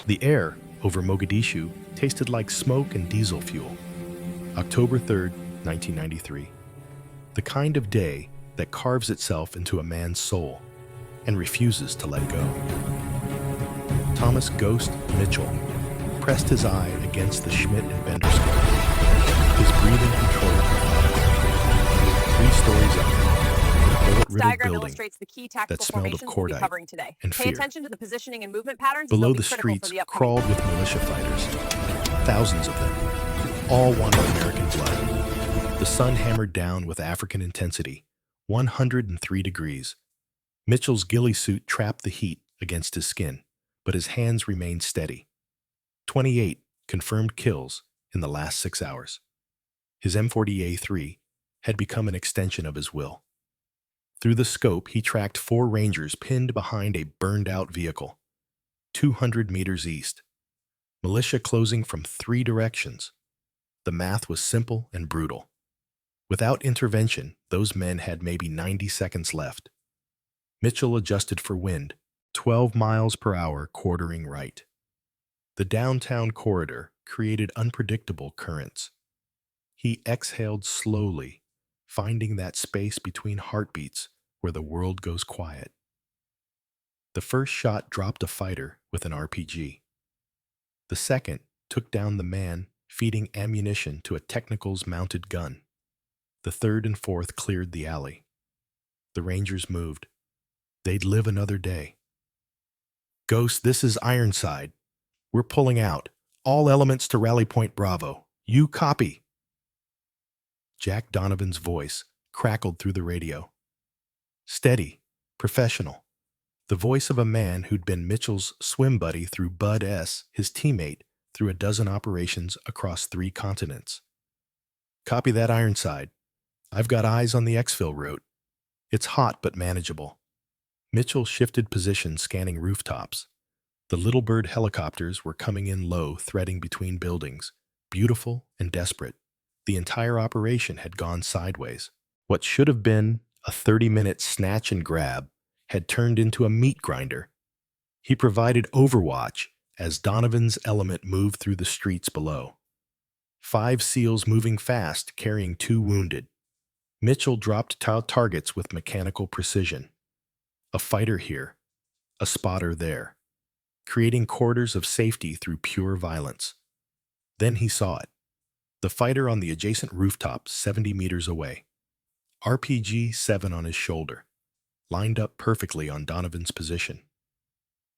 The air over Mogadishu tasted like smoke and diesel fuel. October 3rd, 1993. The kind of day that carves itself into a man's soul and refuses to let go. Thomas "Ghost" Mitchell pressed his eye against the Schmidt and Bender scope. His breathing controlled methodical. 3 stories up, a bullet-riddled building illustrates the key tactical that smelled of formations we'll be cordite covering today. and Pay fear. attention to the positioning and movement patterns. Below They'll be the critical for streets the upcoming crawled with militia fighters, thousands of them, all wanting American blood. The sun hammered down with African intensity, 103 degrees. Mitchell's ghillie suit trapped the heat against his skin, but his hands remained steady. 28 confirmed kills in the last 6 hours. His M40A3 had become an extension of his will. Through the scope, he tracked 4 Rangers pinned behind a burned-out vehicle, 200 meters east. Militia closing from 3 directions. The math was simple and brutal. Without intervention, those men had maybe 90 seconds left. Mitchell adjusted for wind, 12 miles per hour quartering right. The downtown corridor created unpredictable currents. He exhaled slowly, finding that space between heartbeats where the world goes quiet. The first shot dropped a fighter with an RPG. The second took down the man feeding ammunition to a Technicals mounted gun. The third and fourth cleared the alley. The Rangers moved. They'd live another day. "Ghost, this is Ironside. We're pulling out. All elements to Rally Point Bravo. You copy." Jack Donovan's voice crackled through the radio. Steady, professional. The voice of a man who'd been Mitchell's swim buddy through Bud S., his teammate, through a dozen operations across 3 continents. "Copy that, Ironside. I've got eyes on the exfil route. It's hot but manageable." Mitchell shifted position, scanning rooftops. The Little Bird helicopters were coming in low, threading between buildings, beautiful and desperate. The entire operation had gone sideways. What should have been a 30-minute snatch and grab had turned into a meat grinder. He provided overwatch as Donovan's element moved through the streets below. 5 SEALs moving fast, carrying 2 wounded. Mitchell dropped targets with mechanical precision. A fighter here, a spotter there, creating corridors of safety through pure violence. Then he saw it. The fighter on the adjacent rooftop 70 meters away. RPG-7 on his shoulder, lined up perfectly on Donovan's position.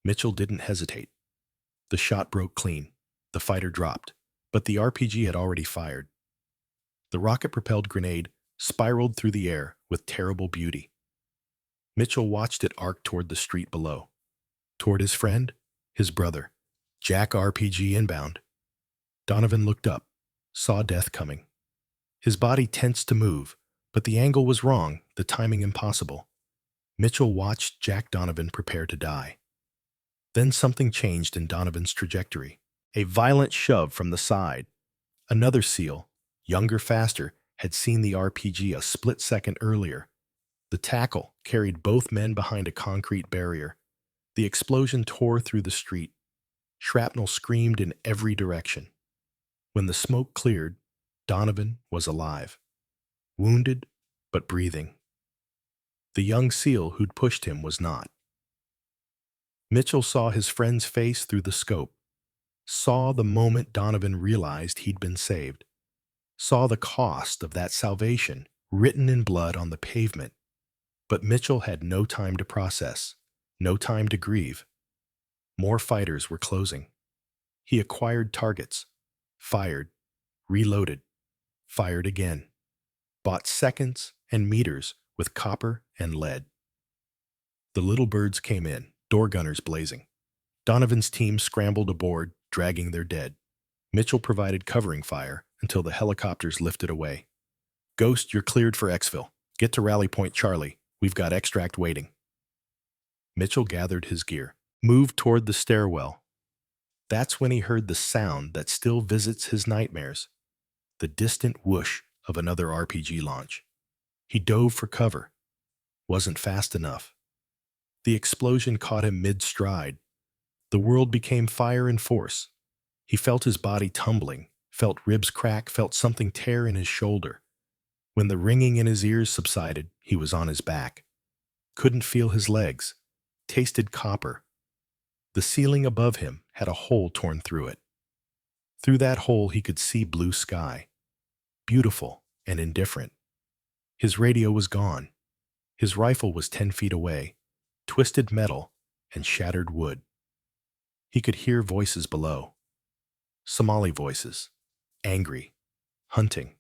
Mitchell didn't hesitate. The shot broke clean. The fighter dropped, but the RPG had already fired. The rocket-propelled grenade spiraled through the air with terrible beauty. Mitchell watched it arc toward the street below. Toward his friend, his brother. Jack RPG inbound. Donovan looked up, saw death coming. His body tensed to move, but the angle was wrong, the timing impossible. Mitchell watched Jack Donovan prepare to die. Then something changed in Donovan's trajectory. A violent shove from the side. Another SEAL, younger, faster, had seen the RPG a split second earlier. The tackle carried both men behind a concrete barrier. The explosion tore through the street. Shrapnel screamed in every direction. When the smoke cleared, Donovan was alive. Wounded, but breathing. The young SEAL who'd pushed him was not. Mitchell saw his friend's face through the scope, saw the moment Donovan realized he'd been saved, saw the cost of that salvation written in blood on the pavement. But Mitchell had no time to process, no time to grieve. More fighters were closing. He acquired targets, fired, reloaded, fired again, bought seconds and meters with copper and lead. The Little Birds came in, door gunners blazing. Donovan's team scrambled aboard, dragging their dead. Mitchell provided covering fire until the helicopters lifted away. "Ghost, you're cleared for exfil. Get to Rally Point Charlie. We've got extract waiting." Mitchell gathered his gear, moved toward the stairwell. That's when he heard the sound that still visits his nightmares, the distant whoosh of another RPG launch. He dove for cover. Wasn't fast enough. The explosion caught him mid-stride. The world became fire and force. He felt his body tumbling, felt ribs crack, felt something tear in his shoulder. When the ringing in his ears subsided, he was on his back. Couldn't feel his legs. Tasted copper. The ceiling above him had a hole torn through it. Through that hole he could see blue sky. Beautiful and indifferent. His radio was gone. His rifle was 10 feet away. Twisted metal and shattered wood. He could hear voices below. Somali voices. Angry. Hunting.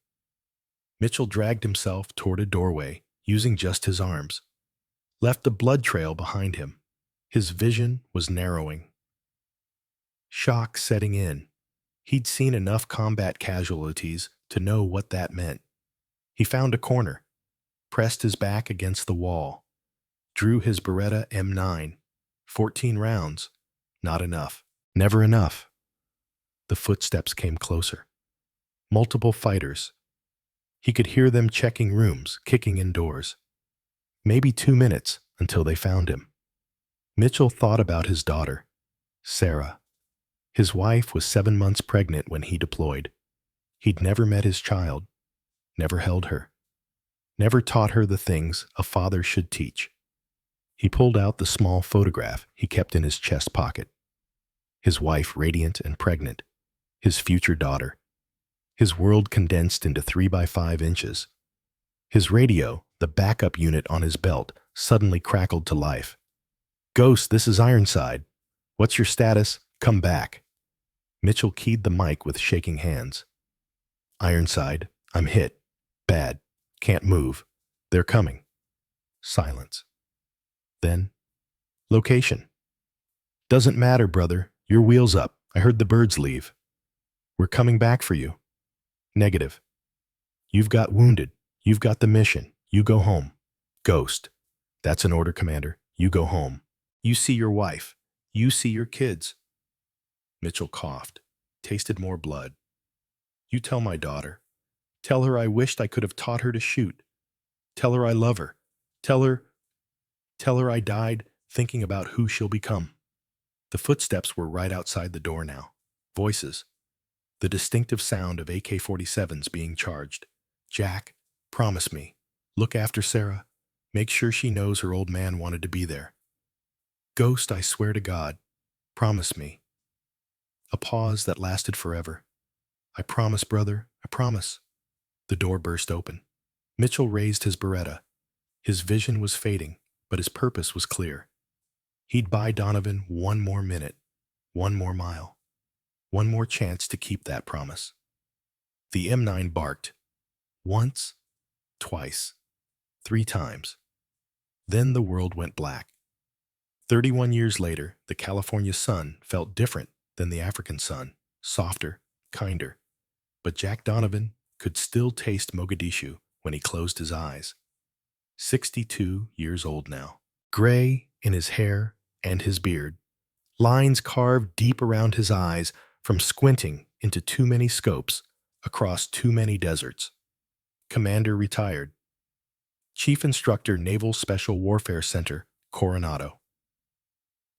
Mitchell dragged himself toward a doorway, using just his arms. Left a blood trail behind him. His vision was narrowing. Shock setting in. He'd seen enough combat casualties to know what that meant. He found a corner, pressed his back against the wall, drew his Beretta M9. 14 rounds. Not enough. Never enough. The footsteps came closer. Multiple fighters. He could hear them checking rooms, kicking in doors. Maybe 2 minutes until they found him. Mitchell thought about his daughter, Sarah. His wife was 7 months pregnant when he deployed. He'd never met his child, never held her, never taught her the things a father should teach. He pulled out the small photograph he kept in his chest pocket. His wife radiant and pregnant, his future daughter. His world condensed into 3 by 5 inches. His radio, the backup unit on his belt, suddenly crackled to life. "Ghost, this is Ironside. What's your status? Come back." Mitchell keyed the mic with shaking hands. "Ironside, I'm hit. Bad. Can't move. They're coming." Silence. Then, "Location." "Doesn't matter, brother. Your wheel's up. I heard the birds leave. We're coming back for you." "Negative. You've got wounded. You've got the mission. You go home." "Ghost." "That's an order, Commander. You go home. You see your wife. You see your kids." Mitchell coughed, tasted more blood. "You tell my daughter. Tell her I wished I could have taught her to shoot. Tell her I love her. Tell her I died thinking about who she'll become." The footsteps were right outside the door now. Voices. The distinctive sound of AK-47s being charged. "Jack, promise me. Look after Sarah. Make sure she knows her old man wanted to be there." "Ghost, I swear to God. Promise me." A pause that lasted forever. "I promise, brother. I promise." The door burst open. Mitchell raised his Beretta. His vision was fading, but his purpose was clear. He'd buy Donovan 1 more minute, 1 more mile, 1 more chance to keep that promise. The M9 barked. Once, twice, 3 times. Then the world went black. 31 years later, the California sun felt different than the African sun, softer, kinder. But Jack Donovan could still taste Mogadishu when he closed his eyes. 62 years old now. Gray in his hair and his beard. Lines carved deep around his eyes from squinting into too many scopes across too many deserts. Commander retired. Chief Instructor, Naval Special Warfare Center, Coronado.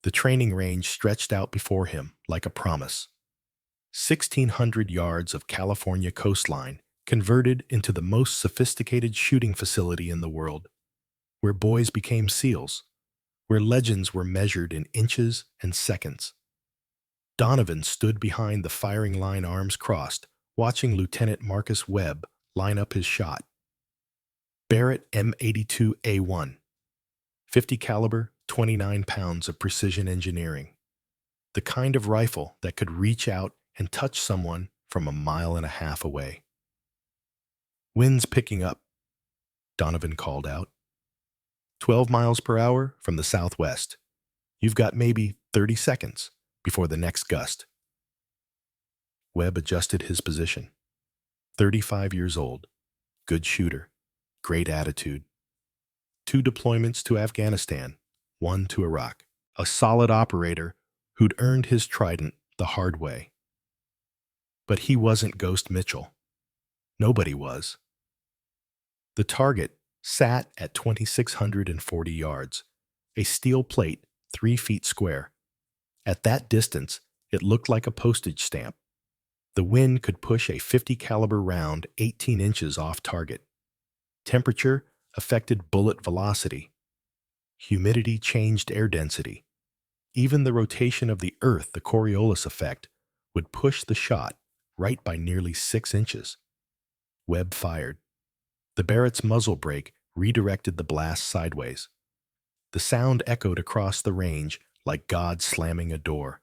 The training range stretched out before him like a promise. 1,600 yards of California coastline converted into the most sophisticated shooting facility in the world, where boys became SEALs, where legends were measured in inches and seconds. Donovan stood behind the firing line, arms crossed, watching Lieutenant Marcus Webb line up his shot. Barrett M82A1, 50 caliber, 29 pounds of precision engineering. The kind of rifle that could reach out and touch someone from 1.5 miles away. "Wind's picking up," Donovan called out. 12 miles per hour from the southwest. You've got maybe 30 seconds before the next gust. Webb adjusted his position. 35 years old, good shooter, great attitude. 2 deployments to Afghanistan, 1 to Iraq. A solid operator who'd earned his trident the hard way. But he wasn't Ghost Mitchell. Nobody was. The target sat at 2,640 yards, a steel plate 3 feet square. At that distance, it looked like a postage stamp. The wind could push a 50 caliber round 18 inches off target. Temperature affected bullet velocity. Humidity changed air density. Even the rotation of the Earth, the Coriolis effect, would push the shot right by nearly 6 inches. Webb fired. The Barrett's muzzle brake redirected the blast sideways. The sound echoed across the range like God slamming a door.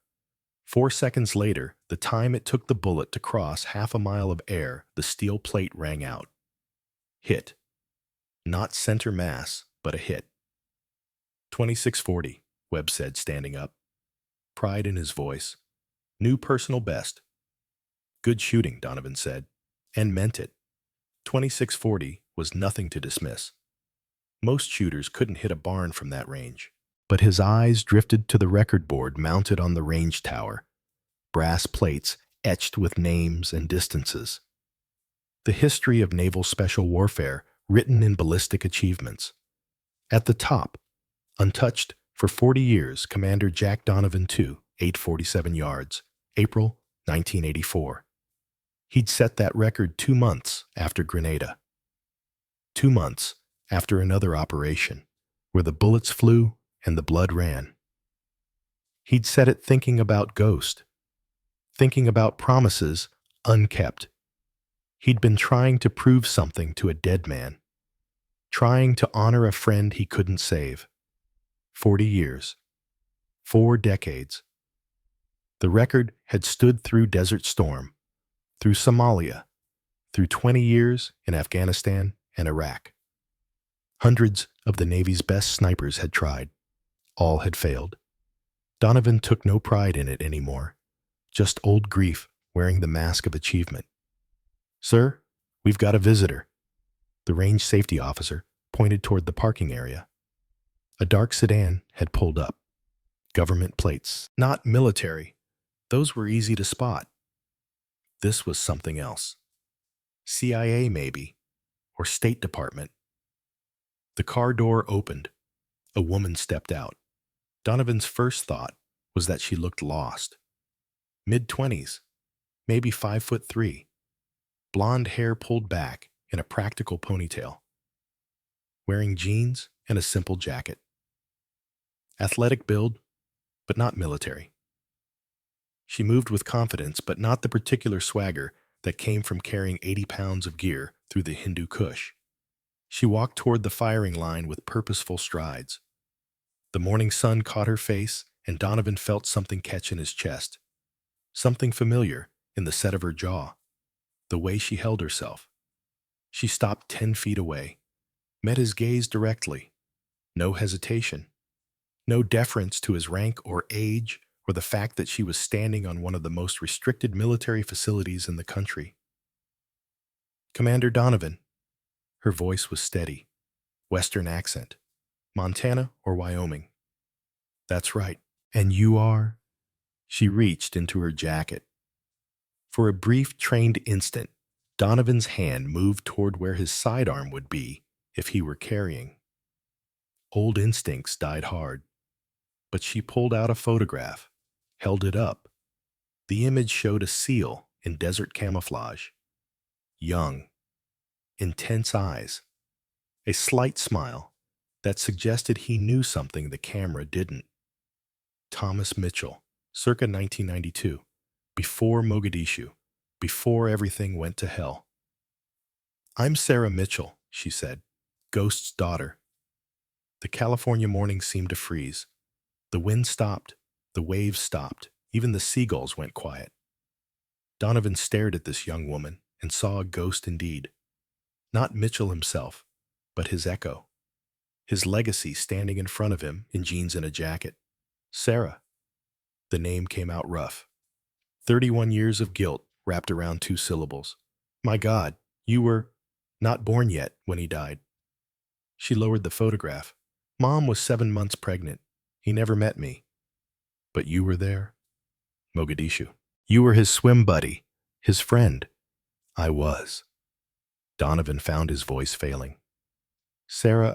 4 seconds later, the time it took the bullet to cross half a mile of air, the steel plate rang out. Hit. Not center mass, but a hit. 2640, Webb said, standing up. Pride in his voice. New personal best. Good shooting, Donovan said, and meant it. 2640 was nothing to dismiss. Most shooters couldn't hit a barn from that range. But his eyes drifted to the record board mounted on the range tower, brass plates etched with names and distances. The history of naval special warfare written in ballistic achievements. At the top, untouched for 40 years, Commander Jack Donovan 2, 847 yards, April 1984. He'd set that record 2 months after Grenada. 2 months after another operation, where the bullets flew and the blood ran. He'd set it thinking about Ghost, thinking about promises unkept. He'd been trying to prove something to a dead man, trying to honor a friend he couldn't save. 40 years. 4 decades. The record had stood through Desert Storm, through Somalia, through 20 years in Afghanistan and Iraq. Hundreds of the Navy's best snipers had tried. All had failed. Donovan took no pride in it anymore, just old grief wearing the mask of achievement. Sir, we've got a visitor. The range safety officer pointed toward the parking area. A dark sedan had pulled up. Government plates, not military. Those were easy to spot. This was something else. CIA, maybe, or State Department. The car door opened. A woman stepped out. Donovan's first thought was that she looked lost. Mid-20s, maybe 5'3", blonde hair pulled back in a practical ponytail, wearing jeans and a simple jacket. Athletic build, but not military. She moved with confidence, but not the particular swagger that came from carrying 80 pounds of gear through the Hindu Kush. She walked toward the firing line with purposeful strides. The morning sun caught her face, and Donovan felt something catch in his chest. Something familiar in the set of her jaw, the way she held herself. She stopped 10 feet away, met his gaze directly. No hesitation. No deference to his rank or age or the fact that she was standing on one of the most restricted military facilities in the country. Commander Donovan. Her voice was steady. Western accent. Montana or Wyoming? That's right. And you are? She reached into her jacket. For a brief, trained instant, Donovan's hand moved toward where his sidearm would be if he were carrying. Old instincts died hard. But she pulled out a photograph, held it up. The image showed a SEAL in desert camouflage. Young. Intense eyes. A slight smile that suggested he knew something the camera didn't. Thomas Mitchell, circa 1992, before Mogadishu, before everything went to hell. I'm Sarah Mitchell, she said, Ghost's daughter. The California morning seemed to freeze. The wind stopped, the waves stopped, even the seagulls went quiet. Donovan stared at this young woman and saw a ghost indeed. Not Mitchell himself, but his echo. His legacy standing in front of him in jeans and a jacket. Sarah. The name came out rough. 31 years of guilt wrapped around 2 syllables. My God, you were not born yet when he died. She lowered the photograph. Mom was 7 months pregnant. He never met me. But you were there? Mogadishu. You were his swim buddy, his friend. I was. Donovan found his voice failing. Sarah,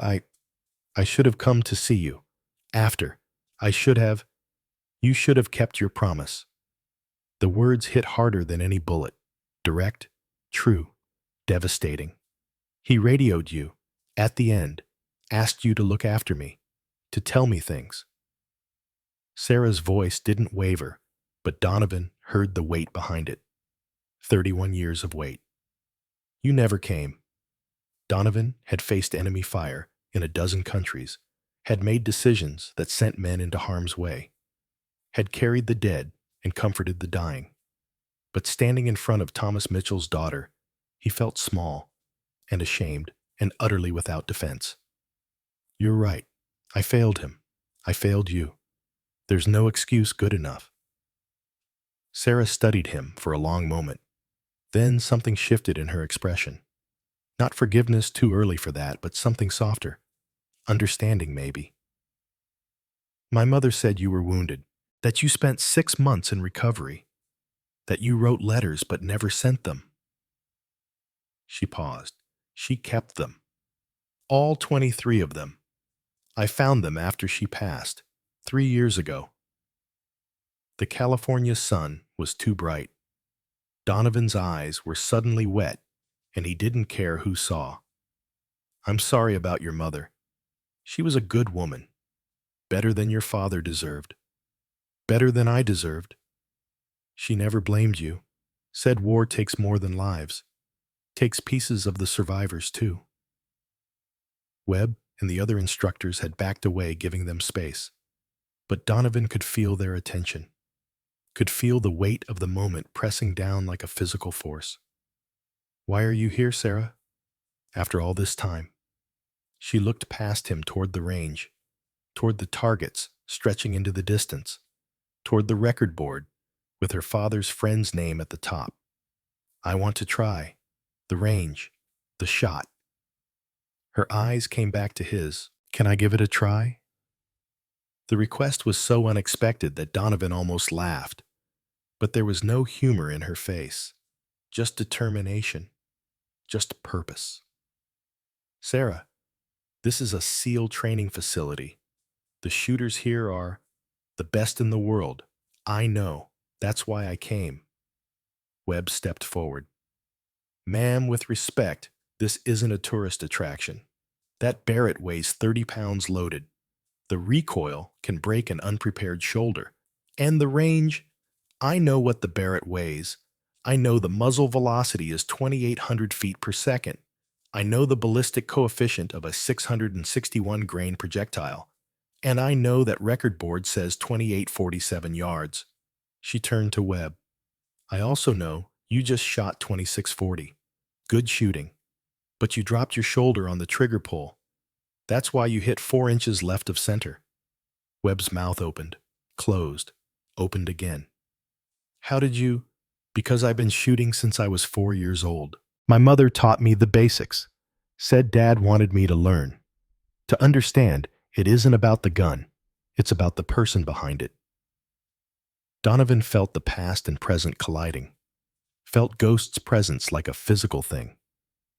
I should have come to see you. After. I should have. You should have kept your promise. The words hit harder than any bullet. Direct, true, devastating. He radioed you, at the end, asked you to look after me, to tell me things. Sarah's voice didn't waver, but Donovan heard the weight behind it. 31 years of wait. You never came. Donovan had faced enemy fire in a dozen countries, had made decisions that sent men into harm's way, had carried the dead and comforted the dying. But standing in front of Thomas Mitchell's daughter, he felt small and ashamed and utterly without defense. You're right. I failed him. I failed you. There's no excuse good enough. Sarah studied him for a long moment. Then something shifted in her expression. Not forgiveness too early for that, but something softer. Understanding, maybe. My mother said you were wounded, that you spent 6 months in recovery, that you wrote letters but never sent them. She paused. She kept them. All 23 of them. I found them after she passed, 3 years ago. The California sun was too bright. Donovan's eyes were suddenly wet, and he didn't care who saw. I'm sorry about your mother. She was a good woman. Better than your father deserved. Better than I deserved. She never blamed you. Said war takes more than lives. Takes pieces of the survivors, too. Webb and the other instructors had backed away, giving them space. But Donovan could feel their attention. Could feel the weight of the moment pressing down like a physical force. Why are you here, Sarah? After all this time. She looked past him toward the range, toward the targets stretching into the distance, toward the record board with her father's friend's name at the top. I want to try. The range. The shot. Her eyes came back to his. Can I give it a try? The request was so unexpected that Donovan almost laughed, but there was no humor in her face, just determination, just purpose. Sarah, this is a SEAL training facility. The shooters here are the best in the world. I know. That's why I came. Webb stepped forward. Ma'am, with respect, this isn't a tourist attraction. That Barrett weighs 30 pounds loaded. The recoil can break an unprepared shoulder. And the range, I know what the Barrett weighs. I know the muzzle velocity is 2,800 feet per second. I know the ballistic coefficient of a 661 grain projectile. And I know that record board says 2847 yards. She turned to Webb. I also know you just shot 2640. Good shooting. But you dropped your shoulder on the trigger pull. That's why you hit 4 inches left of center. Webb's mouth opened, closed, opened again. How did you? Because I've been shooting since I was 4 years old. My mother taught me the basics. Said Dad wanted me to learn. To understand, it isn't about the gun. It's about the person behind it. Donovan felt the past and present colliding. Felt Ghost's presence like a physical thing.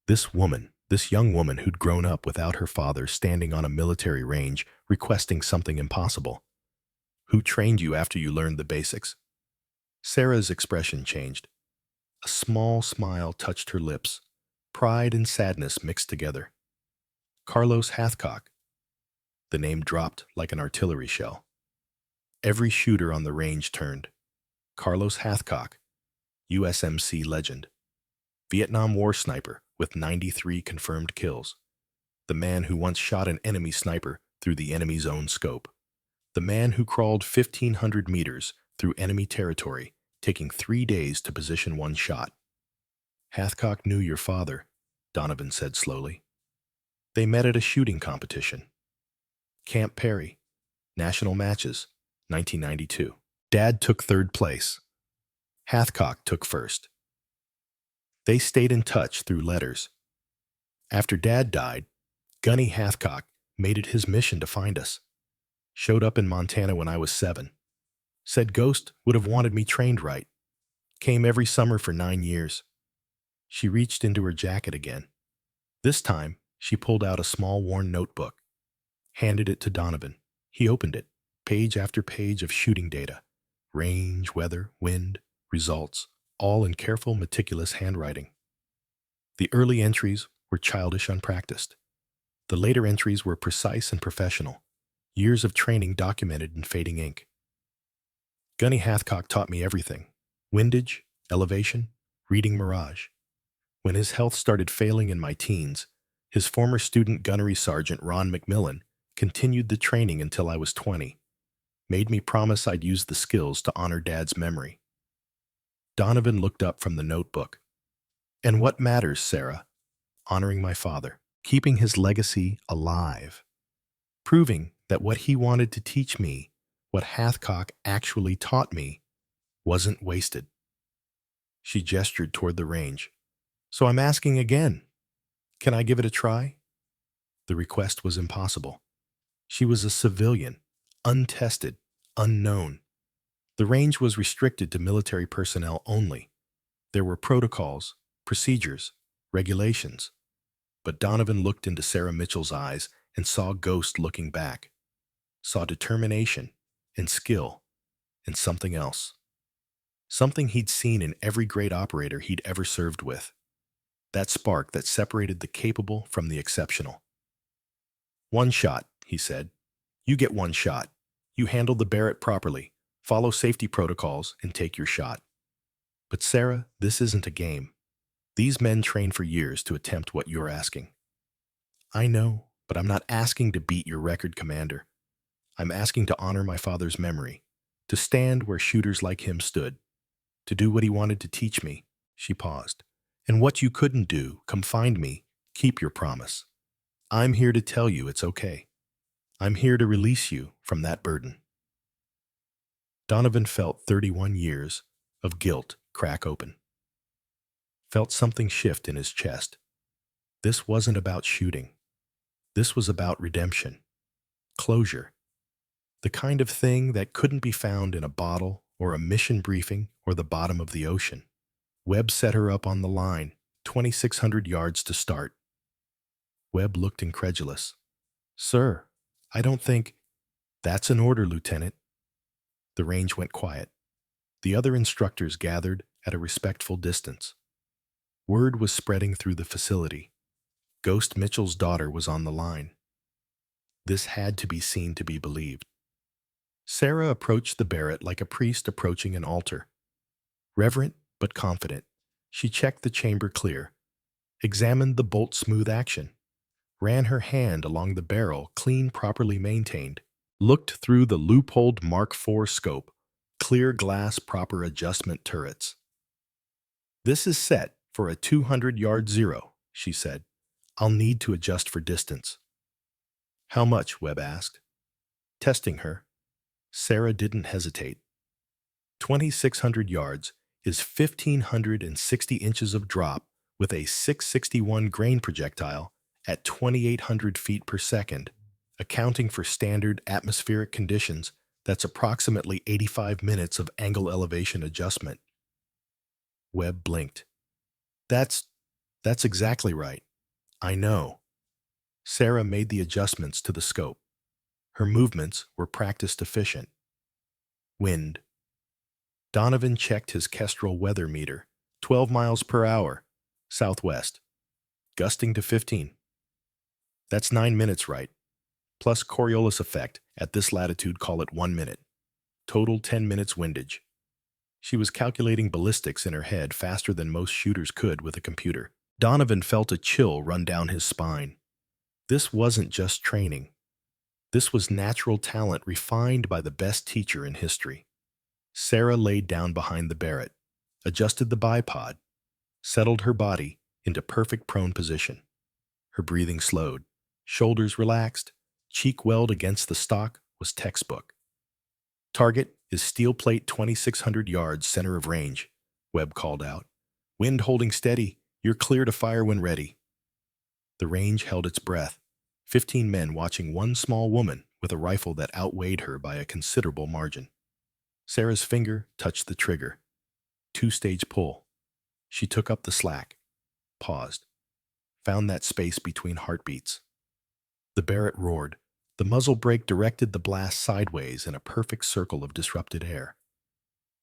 This woman, this young woman who'd grown up without her father, standing on a military range, requesting something impossible. Who trained you after you learned the basics? Sarah's expression changed. A small smile touched her lips. Pride and sadness mixed together. Carlos Hathcock. The name dropped like an artillery shell. Every shooter on the range turned. Carlos Hathcock, USMC legend. Vietnam War sniper with 93 confirmed kills. The man who once shot an enemy sniper through the enemy's own scope. The man who crawled 1,500 meters through enemy territory, taking 3 days to position one shot. Hathcock knew your father, Donovan said slowly. They met at a shooting competition. Camp Perry, national matches, 1992. Dad took 3rd place. Hathcock took 1st. They stayed in touch through letters. After Dad died, Gunny Hathcock made it his mission to find us. Showed up in Montana when I was 7. Said Ghost would have wanted me trained right. Came every summer for 9 years. She reached into her jacket again. This time, she pulled out a small worn notebook. Handed it to Donovan. He opened it. page after page of shooting data, range, weather, wind, results, all in careful, meticulous handwriting. The early entries were childish, unpracticed. The later entries were precise and professional, years of training documented in fading ink. Gunny Hathcock taught me everything: windage, elevation, reading mirage. When his health started failing in my teens, his former student gunnery sergeant Ron McMillan continued the training until I was 20, made me promise I'd use the skills to honor Dad's memory. Donovan looked up from the notebook. And what matters, Sarah? Honoring my father, keeping his legacy alive, proving that what he wanted to teach me, what Hathcock actually taught me, wasn't wasted. She gestured toward the range. So I'm asking again, can I give it a try? The request was impossible. She was a civilian, untested, unknown. The range was restricted to military personnel only. There were protocols, procedures, regulations. But Donovan looked into Sarah Mitchell's eyes and saw Ghost looking back, saw determination and skill and something else. Something he'd seen in every great operator he'd ever served with. That spark that separated the capable from the exceptional. One shot, he said. You get one shot. You handle the Barrett properly, follow safety protocols, and take your shot. But Sarah, this isn't a game. These men train for years to attempt what you're asking. I know, but I'm not asking to beat your record, Commander. I'm asking to honor my father's memory, to stand where shooters like him stood, to do what he wanted to teach me. She paused. And what you couldn't do, come find me, keep your promise. I'm here to tell you it's okay. I'm here to release you from that burden. Donovan felt 31 years of guilt crack open. Felt something shift in his chest. This wasn't about shooting. This was about redemption, closure, the kind of thing that couldn't be found in a bottle or a mission briefing or the bottom of the ocean. Webb set her up on the line, 2,600 yards to start. Webb looked incredulous. Sir, I don't think... That's an order, Lieutenant. The range went quiet. The other instructors gathered at a respectful distance. Word was spreading through the facility. Ghost Mitchell's daughter was on the line. This had to be seen to be believed. Sarah approached the Barrett like a priest approaching an altar. Reverent but confident, she checked the chamber clear, examined the bolt's smooth action, ran her hand along the barrel, clean, properly maintained, looked through the loopholed Mark IV scope, clear glass, proper adjustment turrets. This is set for a 200-yard zero, she said. I'll need to adjust for distance. How much? Webb asked. Testing her, Sarah didn't hesitate. 2,600 yards is 1,560 inches of drop with a 661 grain projectile at 2,800 feet per second, accounting for standard atmospheric conditions. That's approximately 85 minutes of angle elevation adjustment. Webb blinked. That's exactly right. I know. Sarah made the adjustments to the scope. Her movements were practiced efficient. Wind. Donovan checked his Kestrel weather meter. 12 miles per hour, southwest. Gusting to 15. That's 9 minutes, right? Plus Coriolis effect. At this latitude, call it 1 minute. Total 10 minutes windage. She was calculating ballistics in her head faster than most shooters could with a computer. Donovan felt a chill run down his spine. This wasn't just training. This was natural talent refined by the best teacher in history. Sarah laid down behind the Barrett, adjusted the bipod, settled her body into perfect prone position. Her breathing slowed, shoulders relaxed, cheek weld against the stock was textbook. Target is steel plate 2,600 yards center of range, Webb called out. Wind holding steady, you're clear to fire when ready. The range held its breath, 15 men watching one small woman with a rifle that outweighed her by a considerable margin. Sarah's finger touched the trigger. 2-stage pull. She took up the slack, paused, found that space between heartbeats. The Barrett roared, The muzzle brake directed the blast sideways in a perfect circle of disrupted air.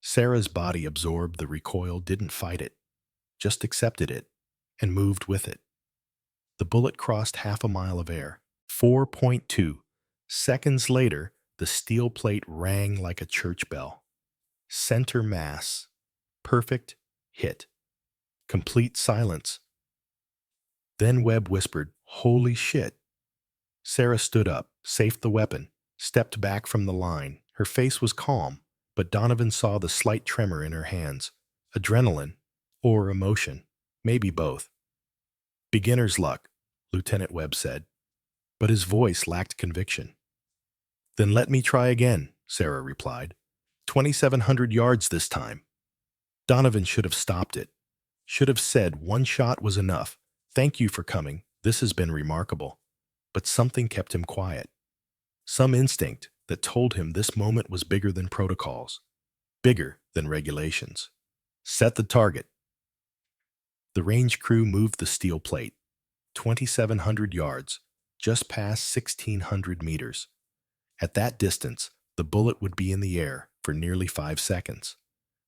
Sarah's body absorbed the recoil, didn't fight it, just accepted it, and moved with it. The bullet crossed half a mile of air. 4.2 seconds later, the steel plate rang like a church bell. Center mass. Perfect hit. Complete silence. Then Webb whispered, "Holy shit." Sarah stood up, safed the weapon, stepped back from the line. Her face was calm, but Donovan saw the slight tremor in her hands. Adrenaline, or emotion, maybe both. "Beginner's luck," Lieutenant Webb said, but his voice lacked conviction. "Then let me try again," Sarah replied. 2,700 yards this time. Donovan should have stopped it. Should have said one shot was enough. "Thank you for coming. This has been remarkable." But something kept him quiet. Some instinct that told him this moment was bigger than protocols, bigger than regulations. "Set the target." The range crew moved the steel plate. 2,700 yards, just past 1,600 meters. At that distance, the bullet would be in the air for nearly 5 seconds.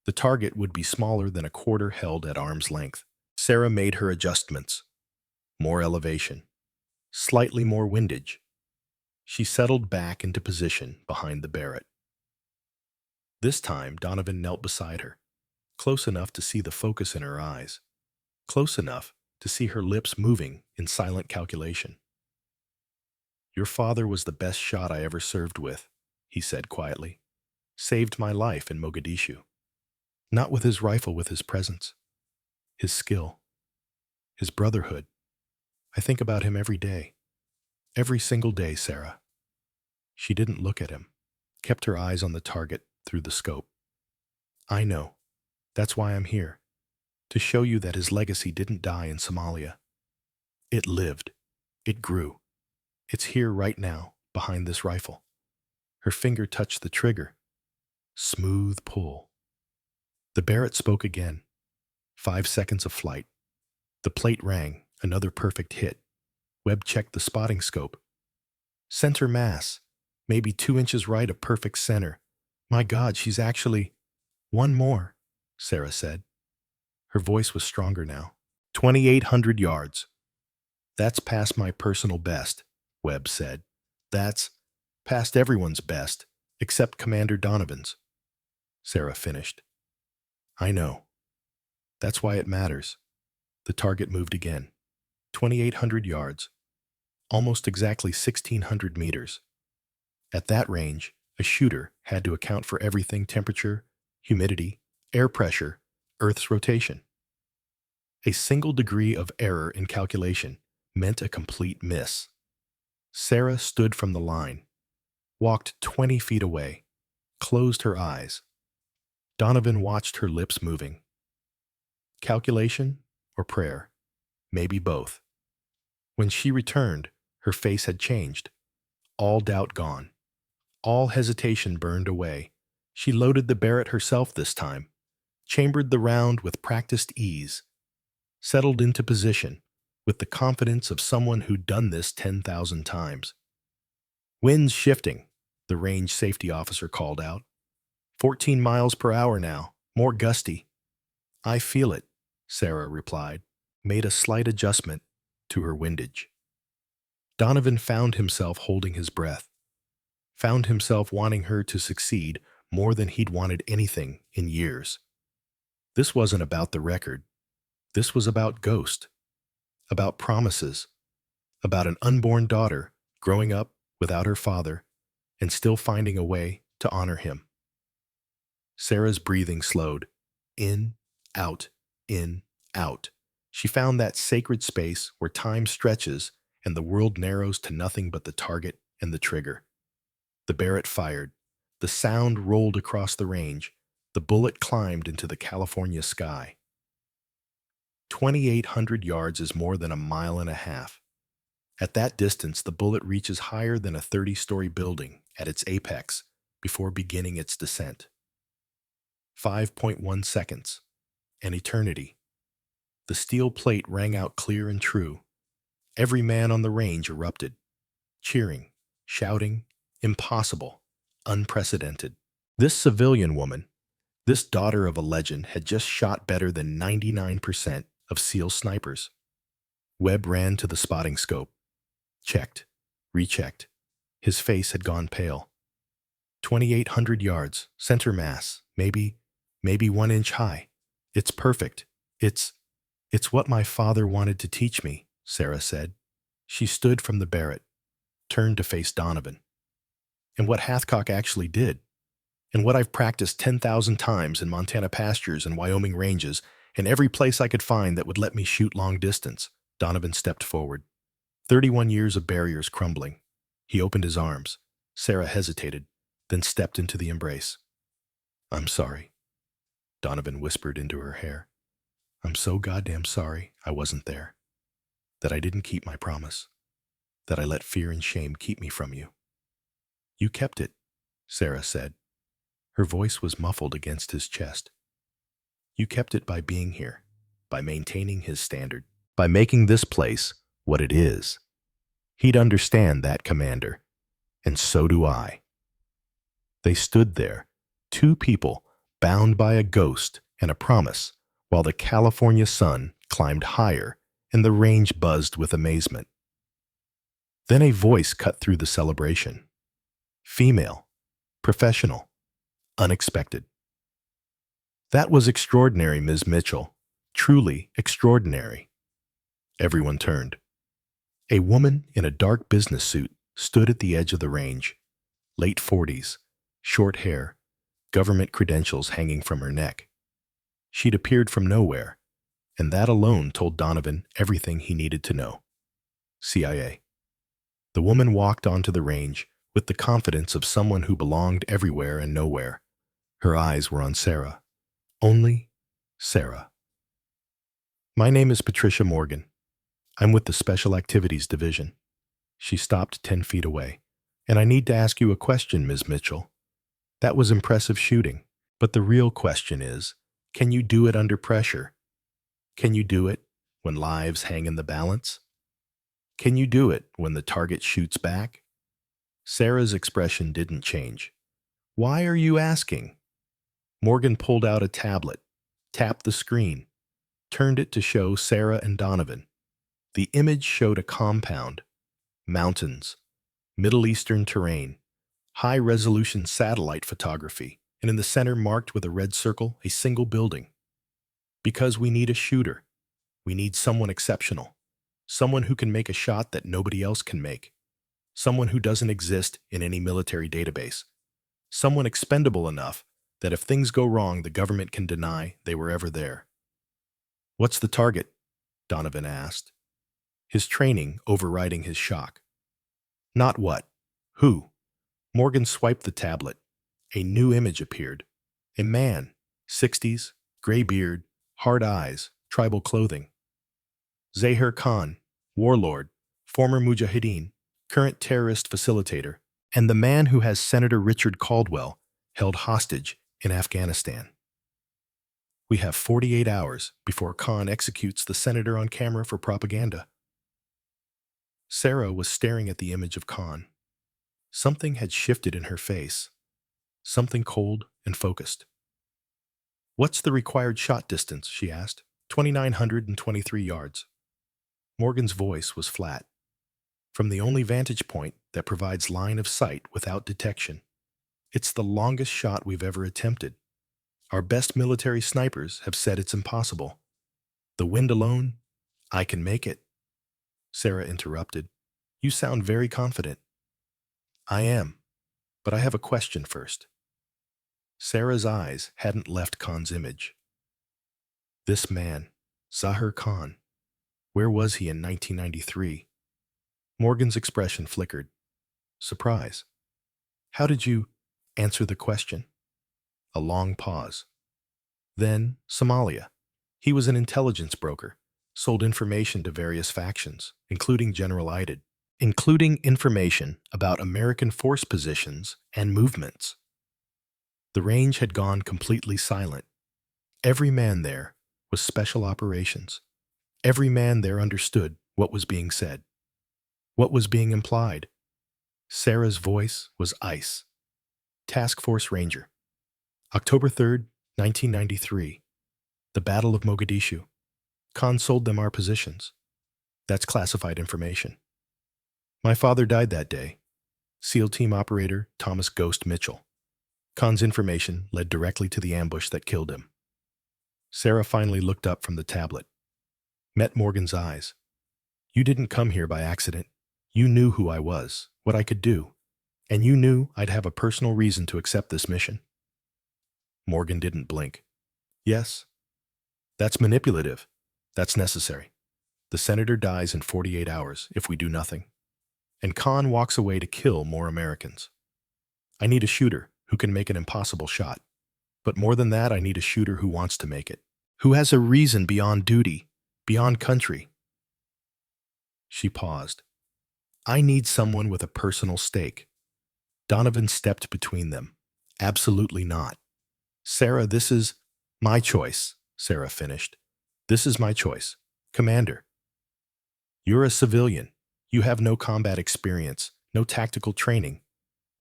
The target would be smaller than a quarter held at arm's length. Sarah made her adjustments. More elevation. Slightly more windage. She settled back into position behind the Barrett. This time, Donovan knelt beside her, close enough to see the focus in her eyes, close enough to see her lips moving in silent calculation. "Your father was the best shot I ever served with," he said quietly. "Saved my life in Mogadishu. Not with his rifle, with his presence, his skill, his brotherhood. I think about him every day. Every single day, Sarah." She didn't look at him, kept her eyes on the target through the scope. "I know. That's why I'm here. To show you that his legacy didn't die in Somalia. It lived. It grew. It's here right now, behind this rifle." Her finger touched the trigger. Smooth pull. The Barrett spoke again. 5 seconds of flight. The plate rang, another perfect hit. Webb checked the spotting scope. Center mass, maybe 2 inches right of perfect center. "My God, she's actually—" "One more," Sarah said. Her voice was stronger now. 2,800 yards. "That's past my personal best," Webb said. "That's past everyone's best, except Commander Donovan's." Sarah finished. "I know. That's why it matters." The target moved again. 2,800 yards. Almost exactly 1,600 meters. At that range, a shooter had to account for everything: temperature, humidity, air pressure, Earth's rotation. A single degree of error in calculation meant a complete miss. Sarah stood from the line, walked 20 feet away, closed her eyes. Donovan watched her lips moving. Calculation or prayer? Maybe both. When she returned, her face had changed. All doubt gone. All hesitation burned away. She loaded the Barrett herself this time, chambered the round with practiced ease, settled into position with the confidence of someone who'd done this 10,000 times. "Wind's shifting," the range safety officer called out. 14 miles per hour now, more gusty." "I feel it," Sarah replied, made a slight adjustment to her windage. Donovan found himself holding his breath, found himself wanting her to succeed more than he'd wanted anything in years. This wasn't about the record. This was about Ghost, about promises, about an unborn daughter growing up without her father and still finding a way to honor him. Sarah's breathing slowed. In, out, in, out. She found that sacred space where time stretches and the world narrows to nothing but the target and the trigger. The Barrett fired. The sound rolled across the range. The bullet climbed into the California sky. 2,800 yards is more than a mile and a half. At that distance, the bullet reaches higher than a 30-story building at its apex before beginning its descent. 5.1 seconds. An eternity. The steel plate rang out clear and true. Every man on the range erupted, cheering, shouting, impossible, unprecedented. This civilian woman, this daughter of a legend, had just shot better than 99% of SEAL snipers. Webb ran to the spotting scope. Checked. Rechecked. His face had gone pale. 2,800 yards, center mass, maybe 1 inch high. It's perfect. It's what my father wanted to teach me, Sarah said. She stood from the Barrett, turned to face Donovan. And what Hathcock actually did, and what I've practiced 10,000 times in Montana pastures and Wyoming ranges, and every place I could find that would let me shoot long distance. Donovan stepped forward. 31 years of barriers crumbling. He opened his arms. Sarah hesitated, then stepped into the embrace. I'm sorry, Donovan whispered into her hair. I'm so goddamn sorry I wasn't there. That I didn't keep my promise. That I let fear and shame keep me from you. You kept it, Sarah said. Her voice was muffled against his chest. You kept it by being here, by maintaining his standard, by making this place what it is. He'd understand that, Commander, and so do I. They stood there, two people bound by a ghost and a promise, while the California sun climbed higher and the range buzzed with amazement. Then a voice cut through the celebration. Female, professional, unexpected. That was extraordinary, Ms. Mitchell. Truly extraordinary. Everyone turned. A woman in a dark business suit stood at the edge of the range. Late 40s, short hair, government credentials hanging from her neck. She'd appeared from nowhere, and that alone told Donovan everything he needed to know. CIA. The woman walked onto the range with the confidence of someone who belonged everywhere and nowhere. Her eyes were on Sarah. Only Sarah. My name is Patricia Morgan. I'm with the Special Activities Division. She stopped 10 feet away. And I need to ask you a question, Ms. Mitchell. That was impressive shooting, but the real question is, can you do it under pressure? Can you do it when lives hang in the balance? Can you do it when the target shoots back? Sarah's expression didn't change. Why are you asking? Morgan pulled out a tablet, tapped the screen, turned it to show Sarah and Donovan. The image showed a compound, mountains, Middle Eastern terrain, high-resolution satellite photography, and in the center, marked with a red circle, a single building. Because we need a shooter. We need someone exceptional. Someone who can make a shot that nobody else can make. Someone who doesn't exist in any military database. Someone expendable enough that if things go wrong, the government can deny they were ever there. What's the target? Donovan asked, his training overriding his shock. Not what. Who? Morgan swiped the tablet. A new image appeared. A man, 60s, gray beard, hard eyes, tribal clothing. Zahir Khan, warlord, former Mujahideen, current terrorist facilitator, and the man who has Senator Richard Caldwell held hostage in Afghanistan. We have 48 hours before Khan executes the senator on camera for propaganda. Sarah was staring at the image of Khan. Something had shifted in her face. Something cold and focused. What's the required shot distance? She asked. 2,923 yards. Morgan's voice was flat. From the only vantage point that provides line of sight without detection. It's the longest shot we've ever attempted. Our best military snipers have said it's impossible. The wind alone, I can make it. Sarah interrupted. You sound very confident. I am, but I have a question first. Sarah's eyes hadn't left Khan's image. This man, Zahir Khan, where was he in 1993? Morgan's expression flickered. Surprise. How did you answer the question? A long pause. Then, Somalia. He was an intelligence broker, sold information to various factions, including General Idid, including information about American force positions and movements. The range had gone completely silent. Every man there was special operations. Every man there understood what was being said, what was being implied. Sarah's voice was ice. Task Force Ranger. October 3rd, 1993. The Battle of Mogadishu. Khan sold them our positions. That's classified information. My father died that day. SEAL team operator Thomas Ghost Mitchell. Khan's information led directly to the ambush that killed him. Sarah finally looked up from the tablet. Met Morgan's eyes. You didn't come here by accident. You knew who I was, what I could do, and you knew I'd have a personal reason to accept this mission. Morgan didn't blink. Yes. That's manipulative. That's necessary. The senator dies in 48 hours if we do nothing. And Khan walks away to kill more Americans. I need a shooter who can make an impossible shot. But more than that, I need a shooter who wants to make it. Who has a reason beyond duty, beyond country. She paused. I need someone with a personal stake. Donovan stepped between them. Absolutely not. Sarah, this is my choice, Sarah finished. This is my choice. Commander. You're a civilian. You have no combat experience, no tactical training.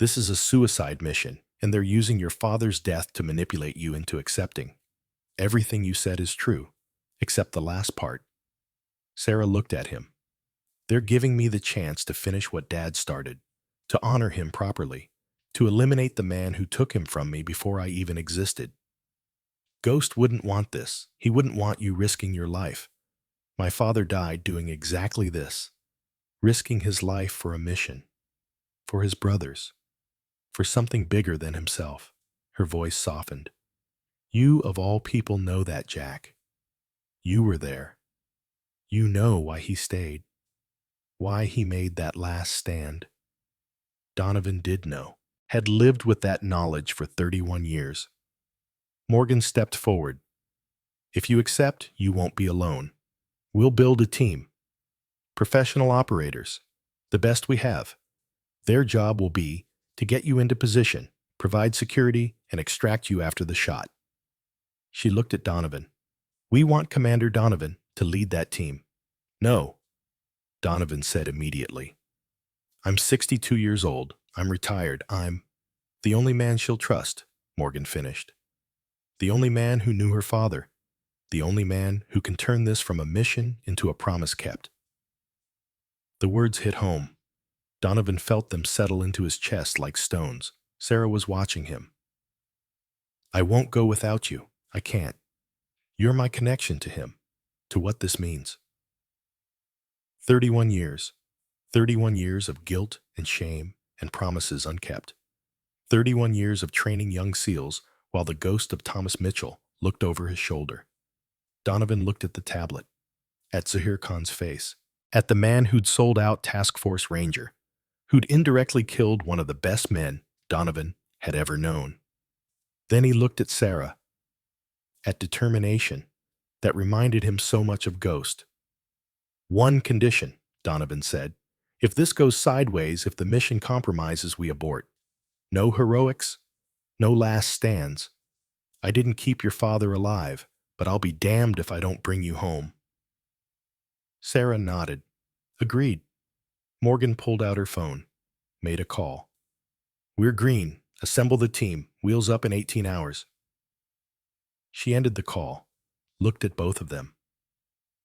This is a suicide mission, and they're using your father's death to manipulate you into accepting. Everything you said is true, except the last part. Sarah looked at him. They're giving me the chance to finish what Dad started, to honor him properly, to eliminate the man who took him from me before I even existed. Ghost wouldn't want this. He wouldn't want you risking your life. My father died doing exactly this, risking his life for a mission, for his brothers, for something bigger than himself. Her voice softened. You of all people know that, Jack. You were there. You know why he stayed, why he made that last stand. Donovan did know, had lived with that knowledge for 31 years. Morgan stepped forward. If you accept, you won't be alone. We'll build a team. Professional operators, the best we have. Their job will be to get you into position, provide security, and extract you after the shot. She looked at Donovan. We want Commander Donovan to lead that team. No, Donovan said immediately. I'm 62 years old. I'm retired. I'm the only man she'll trust, Morgan finished. The only man who knew her father. The only man who can turn this from a mission into a promise kept. The words hit home. Donovan felt them settle into his chest like stones. Sarah was watching him. I won't go without you. I can't. You're my connection to him, to what this means. 31 years. 31 years of guilt and shame and promises unkept. 31 years of training young SEALs while the ghost of Thomas Mitchell looked over his shoulder. Donovan looked at the tablet, at Zahir Khan's face, at the man who'd sold out Task Force Ranger, who'd indirectly killed one of the best men Donovan had ever known. Then he looked at Sarah, at determination that reminded him so much of Ghost. One condition, Donovan said. If this goes sideways, if the mission compromises, we abort. No heroics, no last stands. I didn't keep your father alive, but I'll be damned if I don't bring you home. Sarah nodded. Agreed. Morgan pulled out her phone, made a call. We're green. Assemble the team. Wheels up in 18 hours. She ended the call, looked at both of them.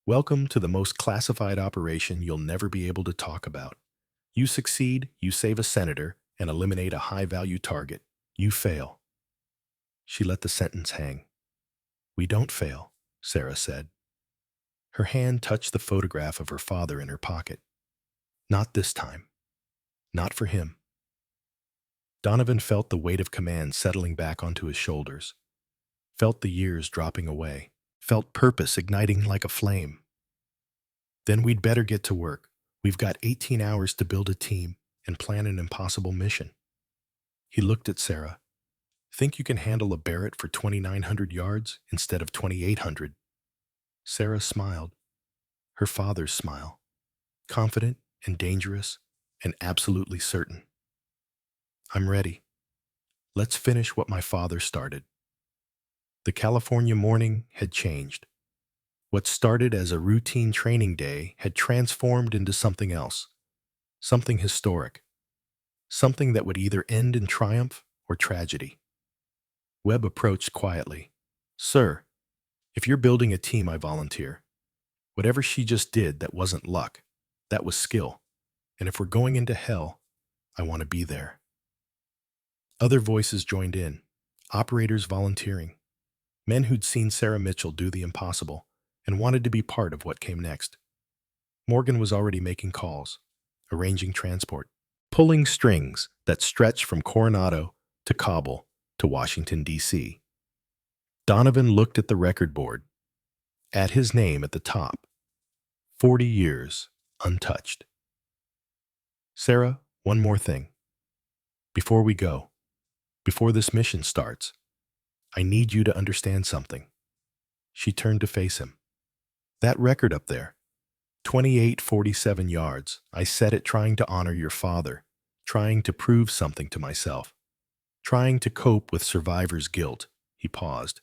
Welcome to the most classified operation you'll never be able to talk about. You succeed, you save a senator, and eliminate a high-value target. You fail. She let the sentence hang. We don't fail, Sarah said. Her hand touched the photograph of her father in her pocket. Not this time. Not for him. Donovan felt the weight of command settling back onto his shoulders, felt the years dropping away, felt purpose igniting like a flame. Then we'd better get to work. We've got 18 hours to build a team and plan an impossible mission. He looked at Sarah. Think you can handle a Barrett for 2,900 yards instead of 2,800? Sarah smiled. Her father's smile. Confident and dangerous and absolutely certain. I'm ready. Let's finish what my father started. The California morning had changed. What started as a routine training day had transformed into something else, something historic. something that would either end in triumph or tragedy. Webb approached quietly. Sir, if you're building a team, I volunteer. Whatever she just did, that wasn't luck. That was skill. And if we're going into hell, I want to be there. Other voices joined in, operators volunteering, men who'd seen Sarah Mitchell do the impossible and wanted to be part of what came next. Morgan was already making calls, arranging transport, pulling strings that stretched from Coronado to Kabul to Washington, D.C. Donovan looked at the record board, at his name at the top. 40 years untouched. Sarah, one more thing. Before we go, before this mission starts, I need you to understand something. She turned to face him. That record up there, 2847 yards, I set it trying to honor your father, trying to prove something to myself, trying to cope with survivor's guilt. He paused.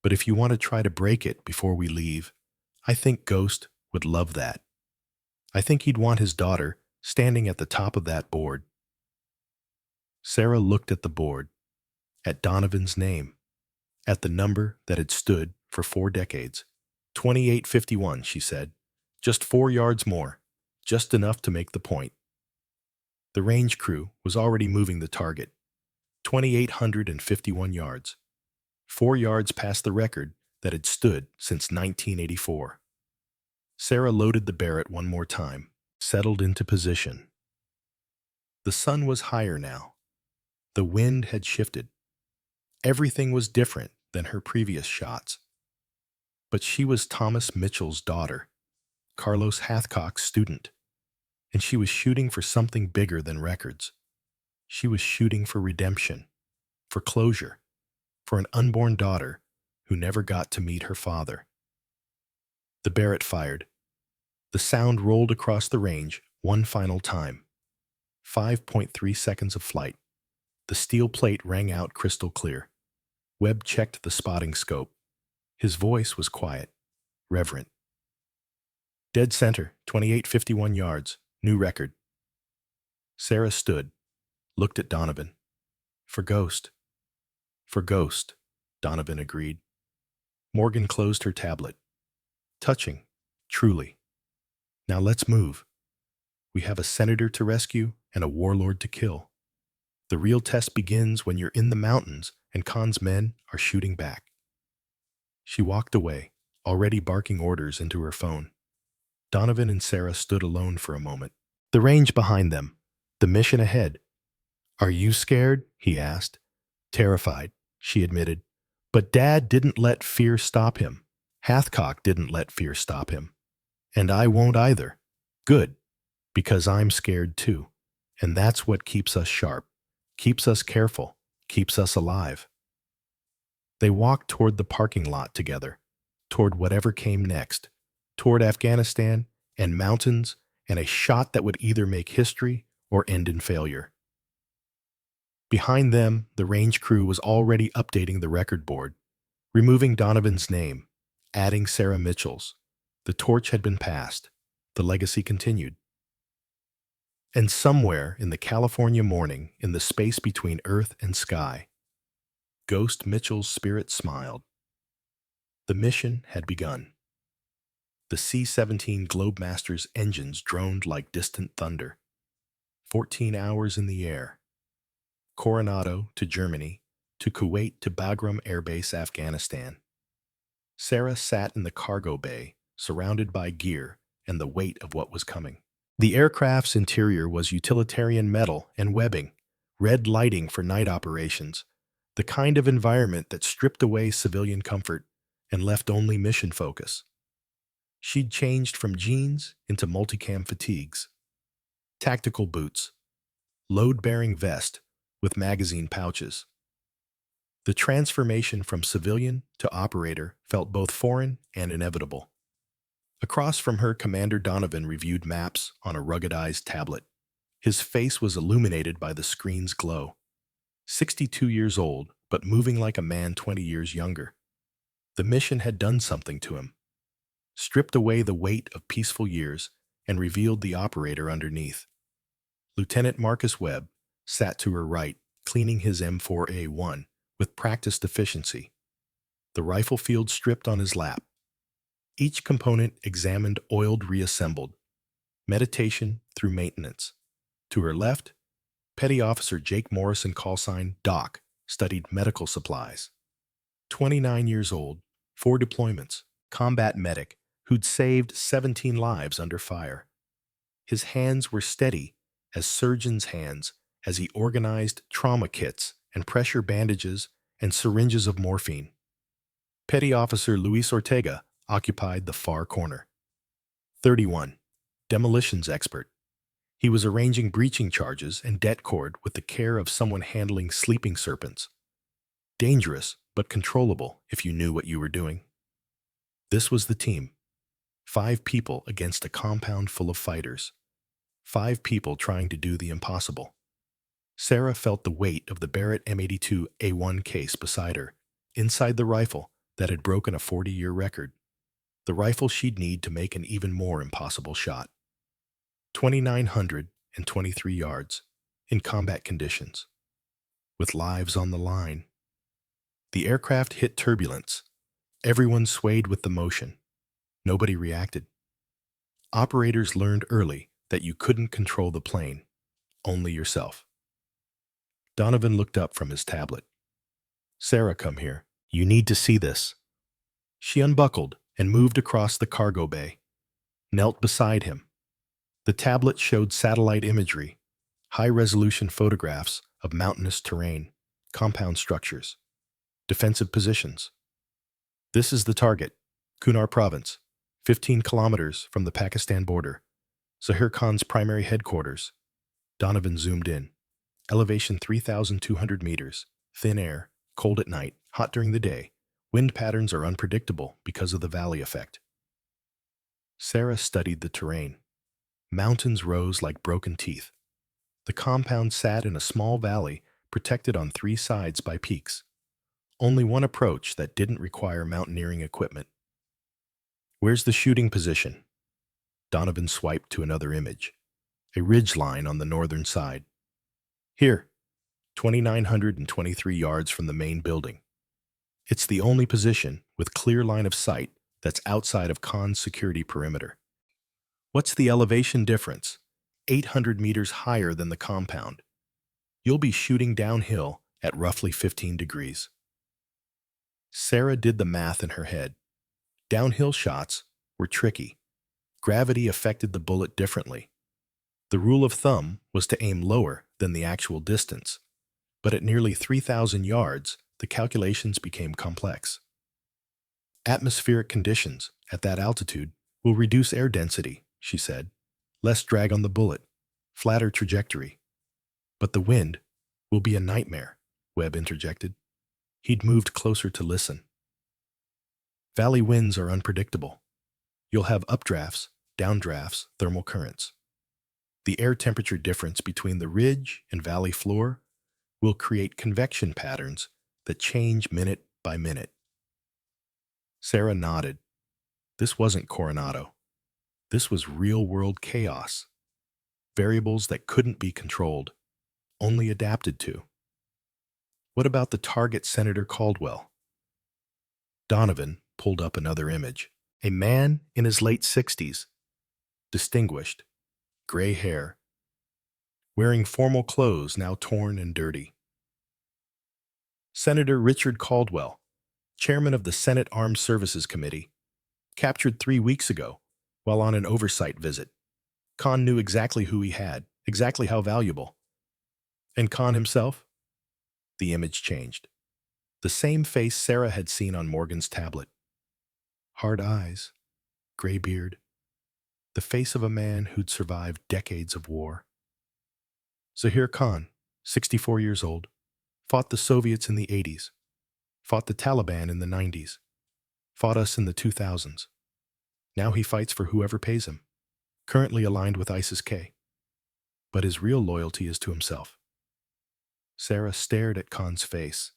But if you want to try to break it before we leave, I think Ghost would love that. I think he'd want his daughter standing at the top of that board. Sarah looked at the board, at Donovan's name, at the number that had stood for 4 decades. 2851, she said. Just 4 yards more, just enough to make the point. The range crew was already moving the target, 2,851 yards, 4 yards past the record that had stood since 1984. Sarah loaded the Barrett one more time, settled into position. The sun was higher now. The wind had shifted. Everything was different than her previous shots. But she was Thomas Mitchell's daughter, Carlos Hathcock's student, and she was shooting for something bigger than records. She was shooting for redemption, for closure, for an unborn daughter who never got to meet her father. The Barrett fired. The sound rolled across the range one final time. 5.3 seconds of flight. The steel plate rang out crystal clear. Webb checked the spotting scope. His voice was quiet, reverent. Dead center, 2851 yards, new record. Sarah stood, looked at Donovan. For Ghost. For Ghost, Donovan agreed. Morgan closed her tablet. Touching, truly. Now let's move. We have a senator to rescue and a warlord to kill. The real test begins when you're in the mountains and Khan's men are shooting back. She walked away, already barking orders into her phone. Donovan and Sarah stood alone for a moment. The range behind them, the mission ahead. Are you scared? He asked. Terrified, she admitted. But Dad didn't let fear stop him. Hathcock didn't let fear stop him. And I won't either. Good, because I'm scared too. And that's what keeps us sharp, keeps us careful, keeps us alive. They walked toward the parking lot together, toward whatever came next, toward Afghanistan and mountains and a shot that would either make history or end in failure. Behind them, the range crew was already updating the record board, removing Donovan's name, adding Sarah Mitchell's. The torch had been passed. The legacy continued. And somewhere in the California morning, in the space between earth and sky, Ghost Mitchell's spirit smiled. The mission had begun. The C-17 Globemaster's engines droned like distant thunder. 14 hours in the air. Coronado to Germany, to Kuwait to Bagram Air Base, Afghanistan. Sarah sat in the cargo bay, surrounded by gear and the weight of what was coming. The aircraft's interior was utilitarian metal and webbing, red lighting for night operations, the kind of environment that stripped away civilian comfort and left only mission focus. She'd changed from jeans into multicam fatigues, tactical boots, load-bearing vest with magazine pouches. The transformation from civilian to operator felt both foreign and inevitable. Across from her, Commander Donovan reviewed maps on a ruggedized tablet. His face was illuminated by the screen's glow. 62 years old, but moving like a man 20 years younger. The mission had done something to him, stripped away the weight of peaceful years and revealed the operator underneath. Lieutenant Marcus Webb sat to her right, cleaning his M4A1 with practiced efficiency, the rifle field stripped on his lap. Each component examined, oiled, reassembled. Meditation through maintenance. To her left, Petty Officer Jake Morrison, call sign Doc, studied medical supplies. 29 years old, 4 deployments, combat medic who'd saved 17 lives under fire. His hands were steady as surgeons' hands as he organized trauma kits and pressure bandages and syringes of morphine. Petty Officer Luis Ortega occupied the far corner. 31. Demolitions expert. He was arranging breaching charges and det cord with the care of someone handling sleeping serpents. Dangerous, but controllable if you knew what you were doing. This was the team. 5 people against a compound full of fighters. 5 people trying to do the impossible. Sarah felt the weight of the Barrett M82A1 case beside her, inside the rifle that had broken a 40-year record. The rifle she'd need to make an even more impossible shot. 2,923 yards, in combat conditions, with lives on the line. The aircraft hit turbulence. Everyone swayed with the motion. Nobody reacted. Operators learned early that you couldn't control the plane, only yourself. Donovan looked up from his tablet. Sarah, come here. You need to see this. She unbuckled and moved across the cargo bay, knelt beside him. The tablet showed satellite imagery, high-resolution photographs of mountainous terrain, compound structures, defensive positions. This is the target, Kunar Province, 15 kilometers from the Pakistan border. Zahir Khan's primary headquarters. Donovan zoomed in. Elevation 3,200 meters, thin air, cold at night, hot during the day. Wind patterns are unpredictable because of the valley effect. Sarah studied the terrain. Mountains rose like broken teeth. The compound sat in a small valley protected on 3 sides by peaks. Only one approach that didn't require mountaineering equipment. Where's the shooting position? Donovan swiped to another image. A ridge line on the northern side. Here, 2,923 yards from the main building. It's the only position with clear line of sight that's outside of Khan's security perimeter. What's the elevation difference? 800 meters higher than the compound. You'll be shooting downhill at roughly 15 degrees. Sarah did the math in her head. Downhill shots were tricky. Gravity affected the bullet differently. The rule of thumb was to aim lower than the actual distance, but at nearly 3,000 yards, the calculations became complex. Atmospheric conditions at that altitude will reduce air density, she said. Less drag on the bullet, flatter trajectory. But the wind will be a nightmare, Webb interjected. He'd moved closer to listen. Valley winds are unpredictable. You'll have updrafts, downdrafts, thermal currents. The air temperature difference between the ridge and valley floor will create convection patterns that change minute by minute. Sarah nodded. This wasn't Coronado. This was real-world chaos. Variables that couldn't be controlled, only adapted to. What about the target, Senator Caldwell? Donovan pulled up another image. A man in his late 60s, distinguished, gray hair, wearing formal clothes now torn and dirty. Senator Richard Caldwell, chairman of the Senate Armed Services Committee, captured 3 weeks ago while on an oversight visit. Khan knew exactly who he had, exactly how valuable. And Khan himself? The image changed. The same face Sarah had seen on Morgan's tablet. Hard eyes, gray beard, the face of a man who'd survived decades of war. Zahir Khan, 64 years old, fought the Soviets in the 80s, fought the Taliban in the 90s, fought us in the 2000s. Now he fights for whoever pays him, currently aligned with ISIS-K. But his real loyalty is to himself. Sarah stared at Khan's face.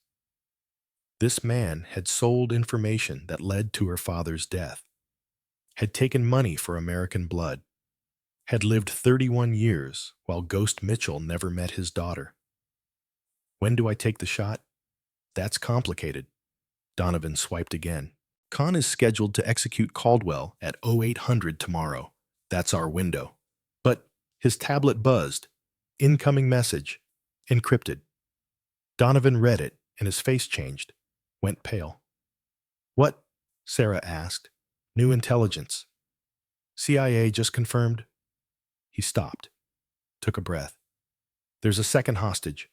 This man had sold information that led to her father's death, had taken money for American blood, had lived 31 years while Ghost Mitchell never met his daughter. When do I take the shot? That's complicated. Donovan swiped again. Khan is scheduled to execute Caldwell at 0800 tomorrow. That's our window. But his tablet buzzed. Incoming message. Encrypted. Donovan read it, and his face changed. Went pale. What? Sarah asked. New intelligence. CIA just confirmed. He stopped. Took a breath. There's a second hostage.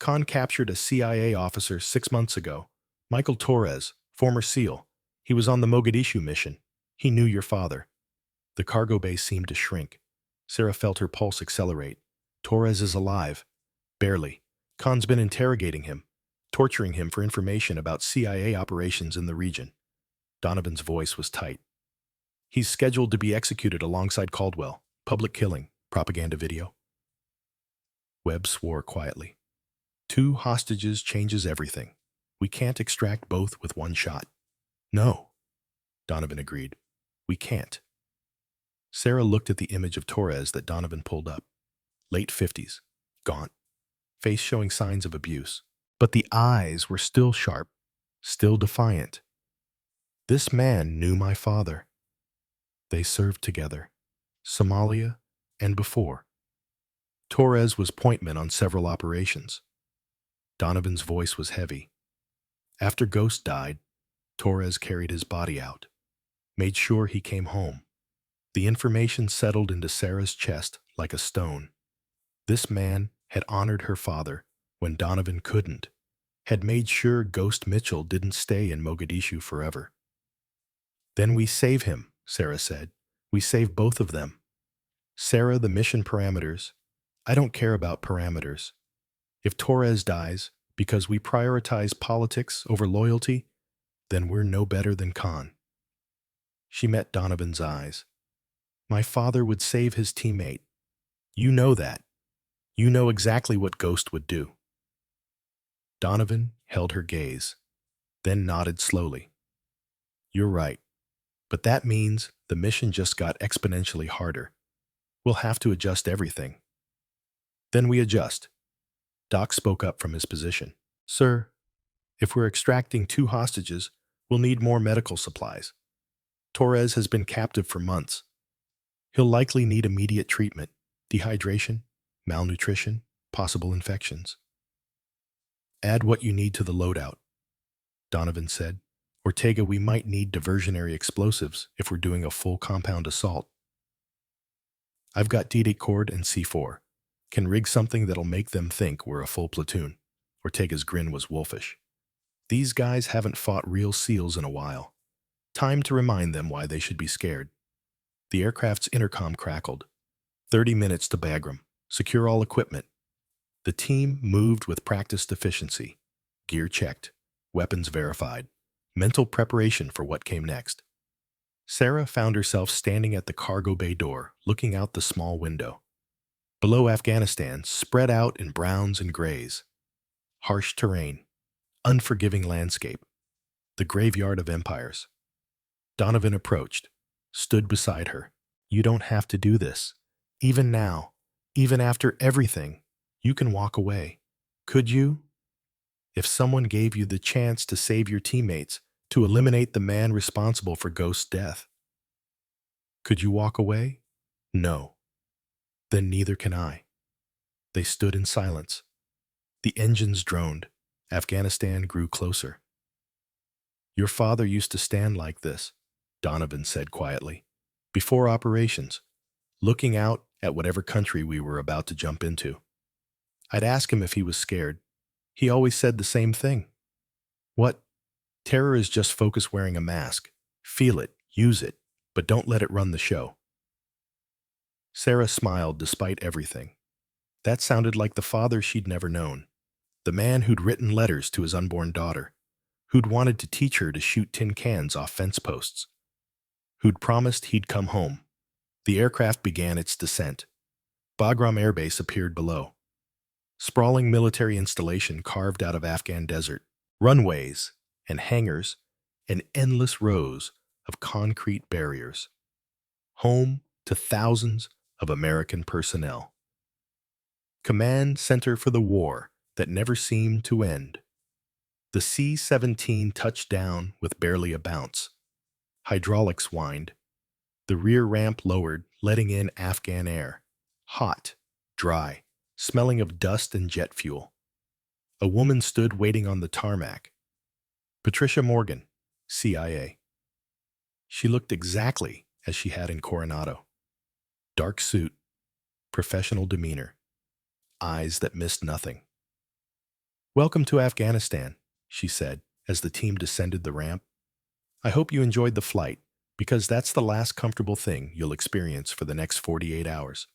Khan captured a CIA officer 6 months ago. Michael Torres, former SEAL. He was on the Mogadishu mission. He knew your father. The cargo bay seemed to shrink. Sarah felt her pulse accelerate. Torres is alive. Barely. Khan's been interrogating him, torturing him for information about CIA operations in the region. Donovan's voice was tight. He's scheduled to be executed alongside Caldwell. Public killing. Propaganda video. Webb swore quietly. 2 hostages changes everything. We can't extract both with one shot. No, Donovan agreed. We can't. Sarah looked at the image of Torres that Donovan pulled up. Late 50s, gaunt, face showing signs of abuse. But the eyes were still sharp, still defiant. This man knew my father. They served together, Somalia and before. Torres was pointman on several operations. Donovan's voice was heavy. After Ghost died, Torres carried his body out, made sure he came home. The information settled into Sarah's chest like a stone. This man had honored her father when Donovan couldn't, had made sure Ghost Mitchell didn't stay in Mogadishu forever. Then we save him, Sarah said. We save both of them. Sarah, the mission parameters. I don't care about parameters. If Torres dies because we prioritize politics over loyalty, then we're no better than Khan. She met Donovan's eyes. My father would save his teammate. You know that. You know exactly what Ghost would do. Donovan held her gaze, then nodded slowly. You're right, but that means the mission just got exponentially harder. We'll have to adjust everything. Then we adjust. Doc spoke up from his position. Sir, if we're extracting 2 hostages, we'll need more medical supplies. Torres has been captive for months. He'll likely need immediate treatment, dehydration, malnutrition, possible infections. Add what you need to the loadout, Donovan said. Ortega, we might need diversionary explosives if we're doing a full compound assault. I've got D8 cord and C4. Can rig something that'll make them think we're a full platoon. Ortega's grin was wolfish. These guys haven't fought real SEALs in a while. Time to remind them why they should be scared. The aircraft's intercom crackled. 30 minutes to Bagram. Secure all equipment. The team moved with practiced efficiency. Gear checked. Weapons verified. Mental preparation for what came next. Sarah found herself standing at the cargo bay door, looking out the small window. Below Afghanistan, spread out in browns and grays. Harsh terrain. Unforgiving landscape. The graveyard of empires. Donovan approached, stood beside her. You don't have to do this. Even now, even after everything, you can walk away. Could you? If someone gave you the chance to save your teammates, to eliminate the man responsible for Ghost's death, could you walk away? No. Then neither can I. They stood in silence. The engines droned. Afghanistan grew closer. Your father used to stand like this, Donovan said quietly, before operations, looking out at whatever country we were about to jump into. I'd ask him if he was scared. He always said the same thing. What? Terror is just focus wearing a mask. Feel it, use it, but don't let it run the show. Sarah smiled despite everything. That sounded like the father she'd never known. The man who'd written letters to his unborn daughter, who'd wanted to teach her to shoot tin cans off fence posts, who'd promised he'd come home. The aircraft began its descent. Bagram Air Base appeared below. Sprawling military installation carved out of Afghan desert, runways and hangars, and endless rows of concrete barriers. Home to thousands of American personnel. Command Center for the war that never seemed to end. The C-17 touched down with barely a bounce. Hydraulics whined. The rear ramp lowered, letting in Afghan air. Hot, dry, smelling of dust and jet fuel. A woman stood waiting on the tarmac. Patricia Morgan, CIA. She looked exactly as she had in Coronado. Dark suit, professional demeanor, eyes that missed nothing. "Welcome to Afghanistan," she said as the team descended the ramp. "I hope you enjoyed the flight, because that's the last comfortable thing you'll experience for the next 48 hours.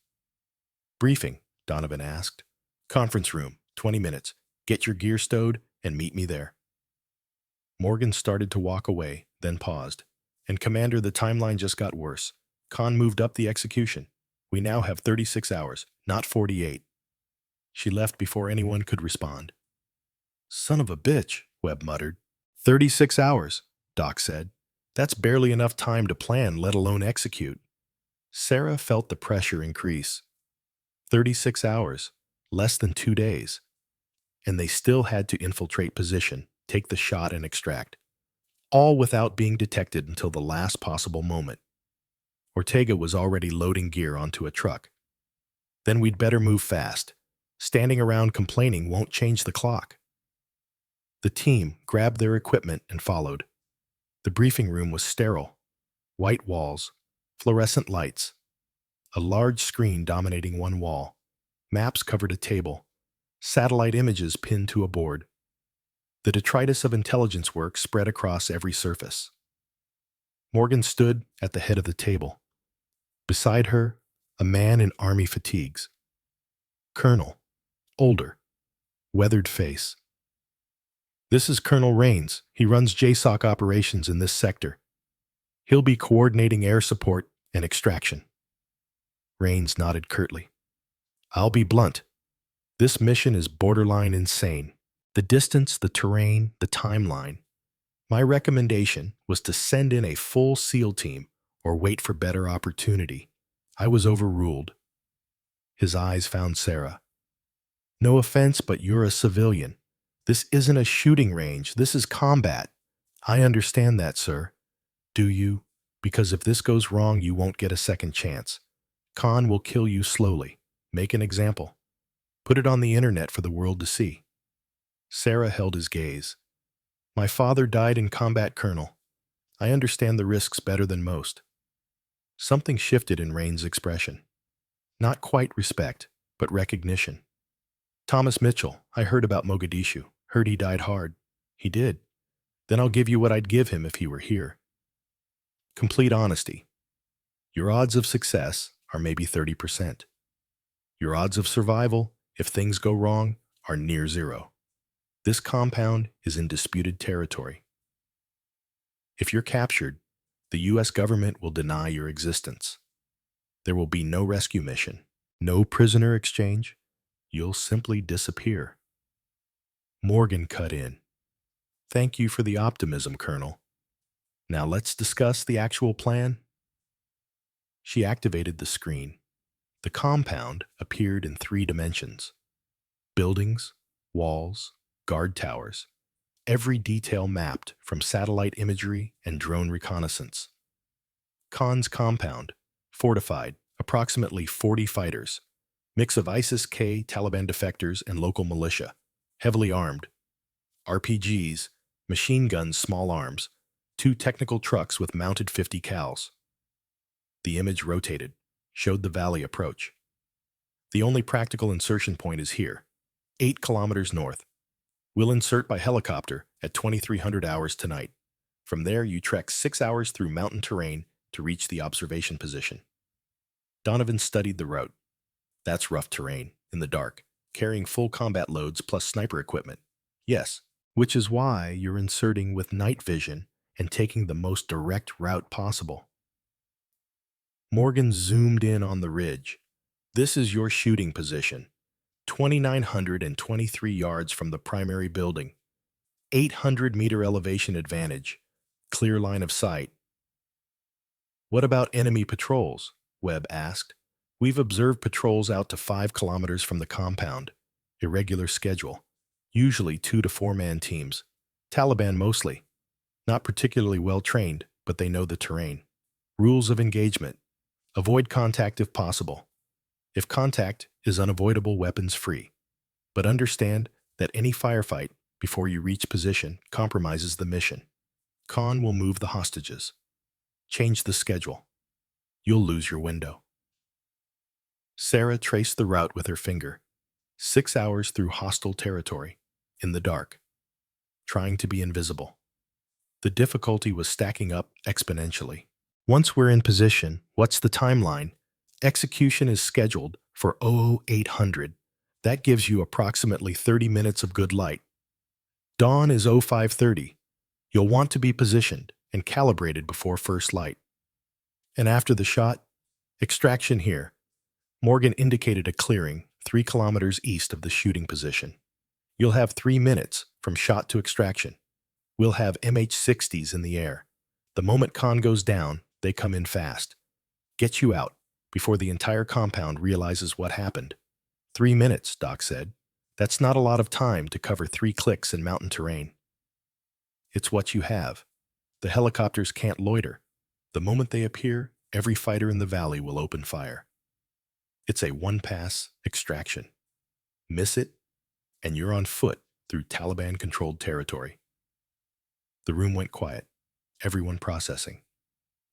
"Briefing," Donovan asked. "Conference room, 20 minutes. Get your gear stowed and meet me there." Morgan started to walk away, then paused. "And Commander, the timeline just got worse. Khan moved up the execution. We now have 36 hours, not 48. She left before anyone could respond. "Son of a bitch," Webb muttered. 36 hours, Doc said. "That's barely enough time to plan, let alone execute." Sarah felt the pressure increase. 36 hours, less than 2 days. And they still had to infiltrate position, take the shot and extract. All without being detected until the last possible moment. Ortega was already loading gear onto a truck. "Then we'd better move fast. Standing around complaining won't change the clock." The team grabbed their equipment and followed. The briefing room was sterile. White walls, fluorescent lights, a large screen dominating one wall. Maps covered a table, satellite images pinned to a board. The detritus of intelligence work spread across every surface. Morgan stood at the head of the table. Beside her, a man in army fatigues. Colonel, older, weathered face. "This is Colonel Rains. He runs JSOC operations in this sector. He'll be coordinating air support and extraction." Rains nodded curtly. "I'll be blunt. This mission is borderline insane. The distance, the terrain, the timeline. My recommendation was to send in a full SEAL team or wait for better opportunity. I was overruled." His eyes found Sarah. "No offense, but you're a civilian. This isn't a shooting range. This is combat." "I understand that, sir." "Do you? Because if this goes wrong, you won't get a second chance. Khan will kill you slowly. Make an example. Put it on the internet for the world to see." Sarah held his gaze. "My father died in combat, Colonel. I understand the risks better than most." Something shifted in Rain's expression. Not quite respect, but recognition. "Thomas Mitchell, I heard about Mogadishu. Heard he died hard." "He did. Then I'll give you what I'd give him if he were here. Complete honesty. Your odds of success are maybe 30%. Your odds of survival, if things go wrong, are near zero. This compound is in disputed territory. If you're captured, the U.S. government will deny your existence. There will be no rescue mission, no prisoner exchange. You'll simply disappear." Morgan cut in. "Thank you for the optimism, Colonel. Now let's discuss the actual plan." She activated the screen. The compound appeared in 3 dimensions. Buildings, walls, guard towers. Every detail mapped from satellite imagery and drone reconnaissance. Khan's compound, fortified, approximately 40 fighters. Mix of ISIS-K, Taliban defectors, and local militia. Heavily armed. RPGs, machine guns, small arms. 2 technical trucks with mounted 50 cals. The image rotated, showed the valley approach. "The only practical insertion point is here, 8 kilometers north. We'll insert by helicopter at 2300 hours tonight. From there, you trek 6 hours through mountain terrain to reach the observation position." Donovan studied the route. "That's rough terrain, in the dark, carrying full combat loads plus sniper equipment." "Yes, which is why you're inserting with night vision and taking the most direct route possible." Morgan zoomed in on the ridge. "This is your shooting position. 2,923 yards from the primary building. 800-meter elevation advantage. Clear line of sight." "What about enemy patrols?" Webb asked. We've observed patrols out to 5 kilometers from the compound. Irregular schedule. Usually 2 to 4 man teams. Taliban mostly. Not particularly well trained, but they know the terrain. Rules of engagement. Avoid contact if possible. If contact is unavoidable, weapons free. But understand that any firefight before you reach position compromises the mission. Khan will move the hostages. Change the schedule. You'll lose your window. Sarah traced the route with her finger. 6 hours through hostile territory, in the dark, trying to be invisible. The difficulty was stacking up exponentially. Once we're in position, what's the timeline? Execution is scheduled for 0800. That gives you approximately 30 minutes of good light. Dawn is 0530. You'll want to be positioned and calibrated before first light. And after the shot, extraction here. Morgan indicated a clearing 3 kilometers east of the shooting position. You'll have 3 minutes from shot to extraction. We'll have MH-60s in the air. The moment Khan goes down, they come in fast. Get you out before the entire compound realizes what happened. 3 minutes, Doc said. That's not a lot of time to cover 3 clicks in mountain terrain. It's what you have. The helicopters can't loiter. The moment they appear, every fighter in the valley will open fire. It's a one-pass extraction. Miss it, and you're on foot through Taliban-controlled territory. The room went quiet, everyone processing,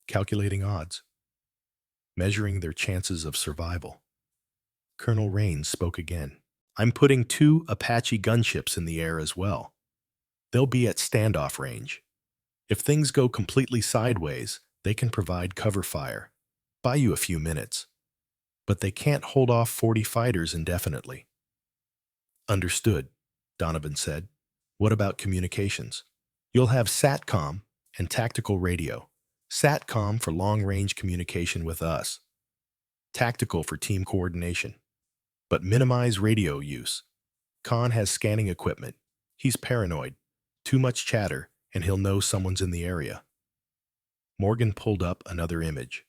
calculating odds, measuring their chances of survival. Colonel Rains spoke again. I'm putting 2 Apache gunships in the air as well. They'll be at standoff range. If things go completely sideways, they can provide cover fire, buy you a few minutes. But they can't hold off 40 fighters indefinitely. Understood, Donovan said. What about communications? You'll have SATCOM and tactical radio. SATCOM for long-range communication with us. Tactical for team coordination. But minimize radio use. Khan has scanning equipment. He's paranoid. Too much chatter, and he'll know someone's in the area. Morgan pulled up another image.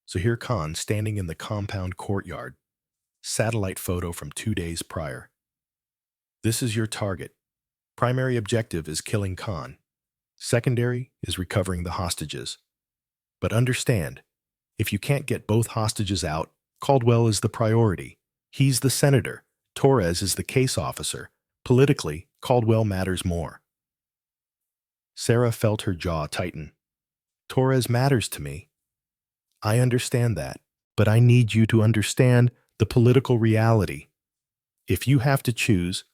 Zahir Khan standing in the compound courtyard. Satellite photo from 2 days prior. This is your target. Primary objective is killing Khan. Secondary is recovering the hostages. But understand, if you can't get both hostages out, Caldwell is the priority. He's the senator. Torres is the case officer. Politically, Caldwell matters more. Sarah felt her jaw tighten. Torres matters to me. I understand that, but I need you to understand the political reality. If you have to choose,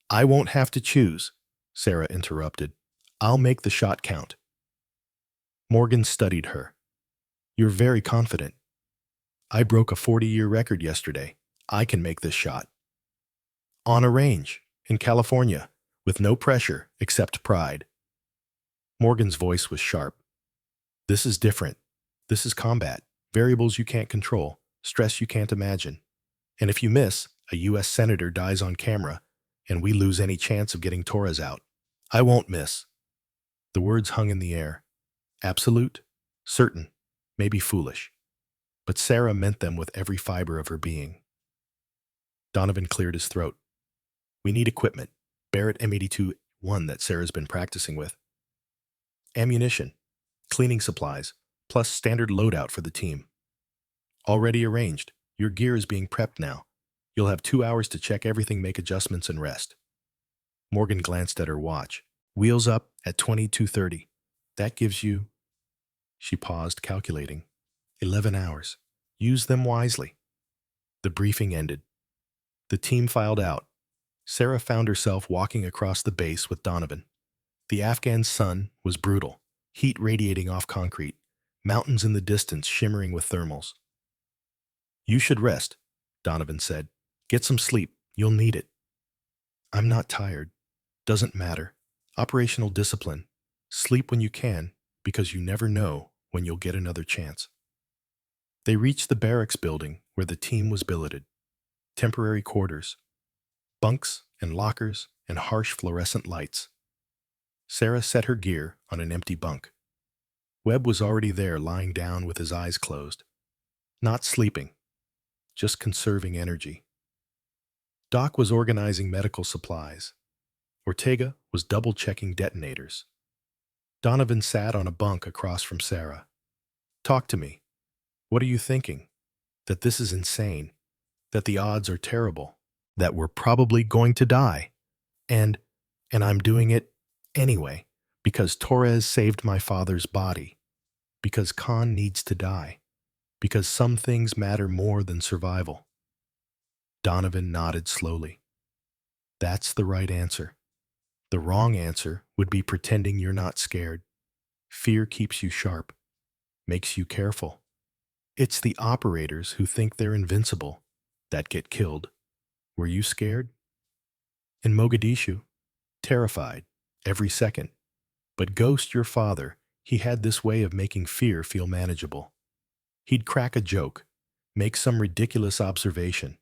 I won't have to choose, Sarah interrupted. I'll make the shot count. Morgan studied her. You're very confident. I broke a 40-year record yesterday. I can make this shot. On a range, in California, with no pressure except pride. Morgan's voice was sharp. This is different. This is combat. Variables you can't control. Stress you can't imagine. And if you miss, a U.S. senator dies on camera, and we lose any chance of getting Torres out. I won't miss. The words hung in the air. Absolute, certain, maybe foolish. But Sarah meant them with every fiber of her being. Donovan cleared his throat. We need equipment. Barrett M82-1 that Sarah's been practicing with. Ammunition, cleaning supplies, plus standard loadout for the team. Already arranged. Your gear is being prepped now. You'll have 2 hours to check everything, make adjustments, and rest. Morgan glanced at her watch. Wheels up at 22:30. That gives you... She paused, calculating. 11 hours. Use them wisely. The briefing ended. The team filed out. Sarah found herself walking across the base with Donovan. The Afghan sun was brutal, heat radiating off concrete, mountains in the distance shimmering with thermals. You should rest, Donovan said. Get some sleep. You'll need it. I'm not tired. Doesn't matter. Operational discipline. Sleep when you can, because you never know when you'll get another chance. They reached the barracks building where the team was billeted. Temporary quarters. Bunks and lockers and harsh fluorescent lights. Sarah set her gear on an empty bunk. Webb was already there, lying down with his eyes closed. Not sleeping. just conserving energy. Doc was organizing medical supplies. Ortega was double-checking detonators. Donovan sat on a bunk across from Sarah. Talk to me. What are you thinking? That this is insane. That the odds are terrible. That we're probably going to die. And I'm doing it anyway. Because Torres saved my father's body. Because Khan needs to die. Because some things matter more than survival. Donovan nodded slowly. That's the right answer. The wrong answer would be pretending you're not scared. Fear keeps you sharp, makes you careful. It's the operators who think they're invincible that get killed. Were you scared? In Mogadishu, terrified, every second. But Ghost, your father, he had this way of making fear feel manageable. He'd crack a joke, make some ridiculous observation,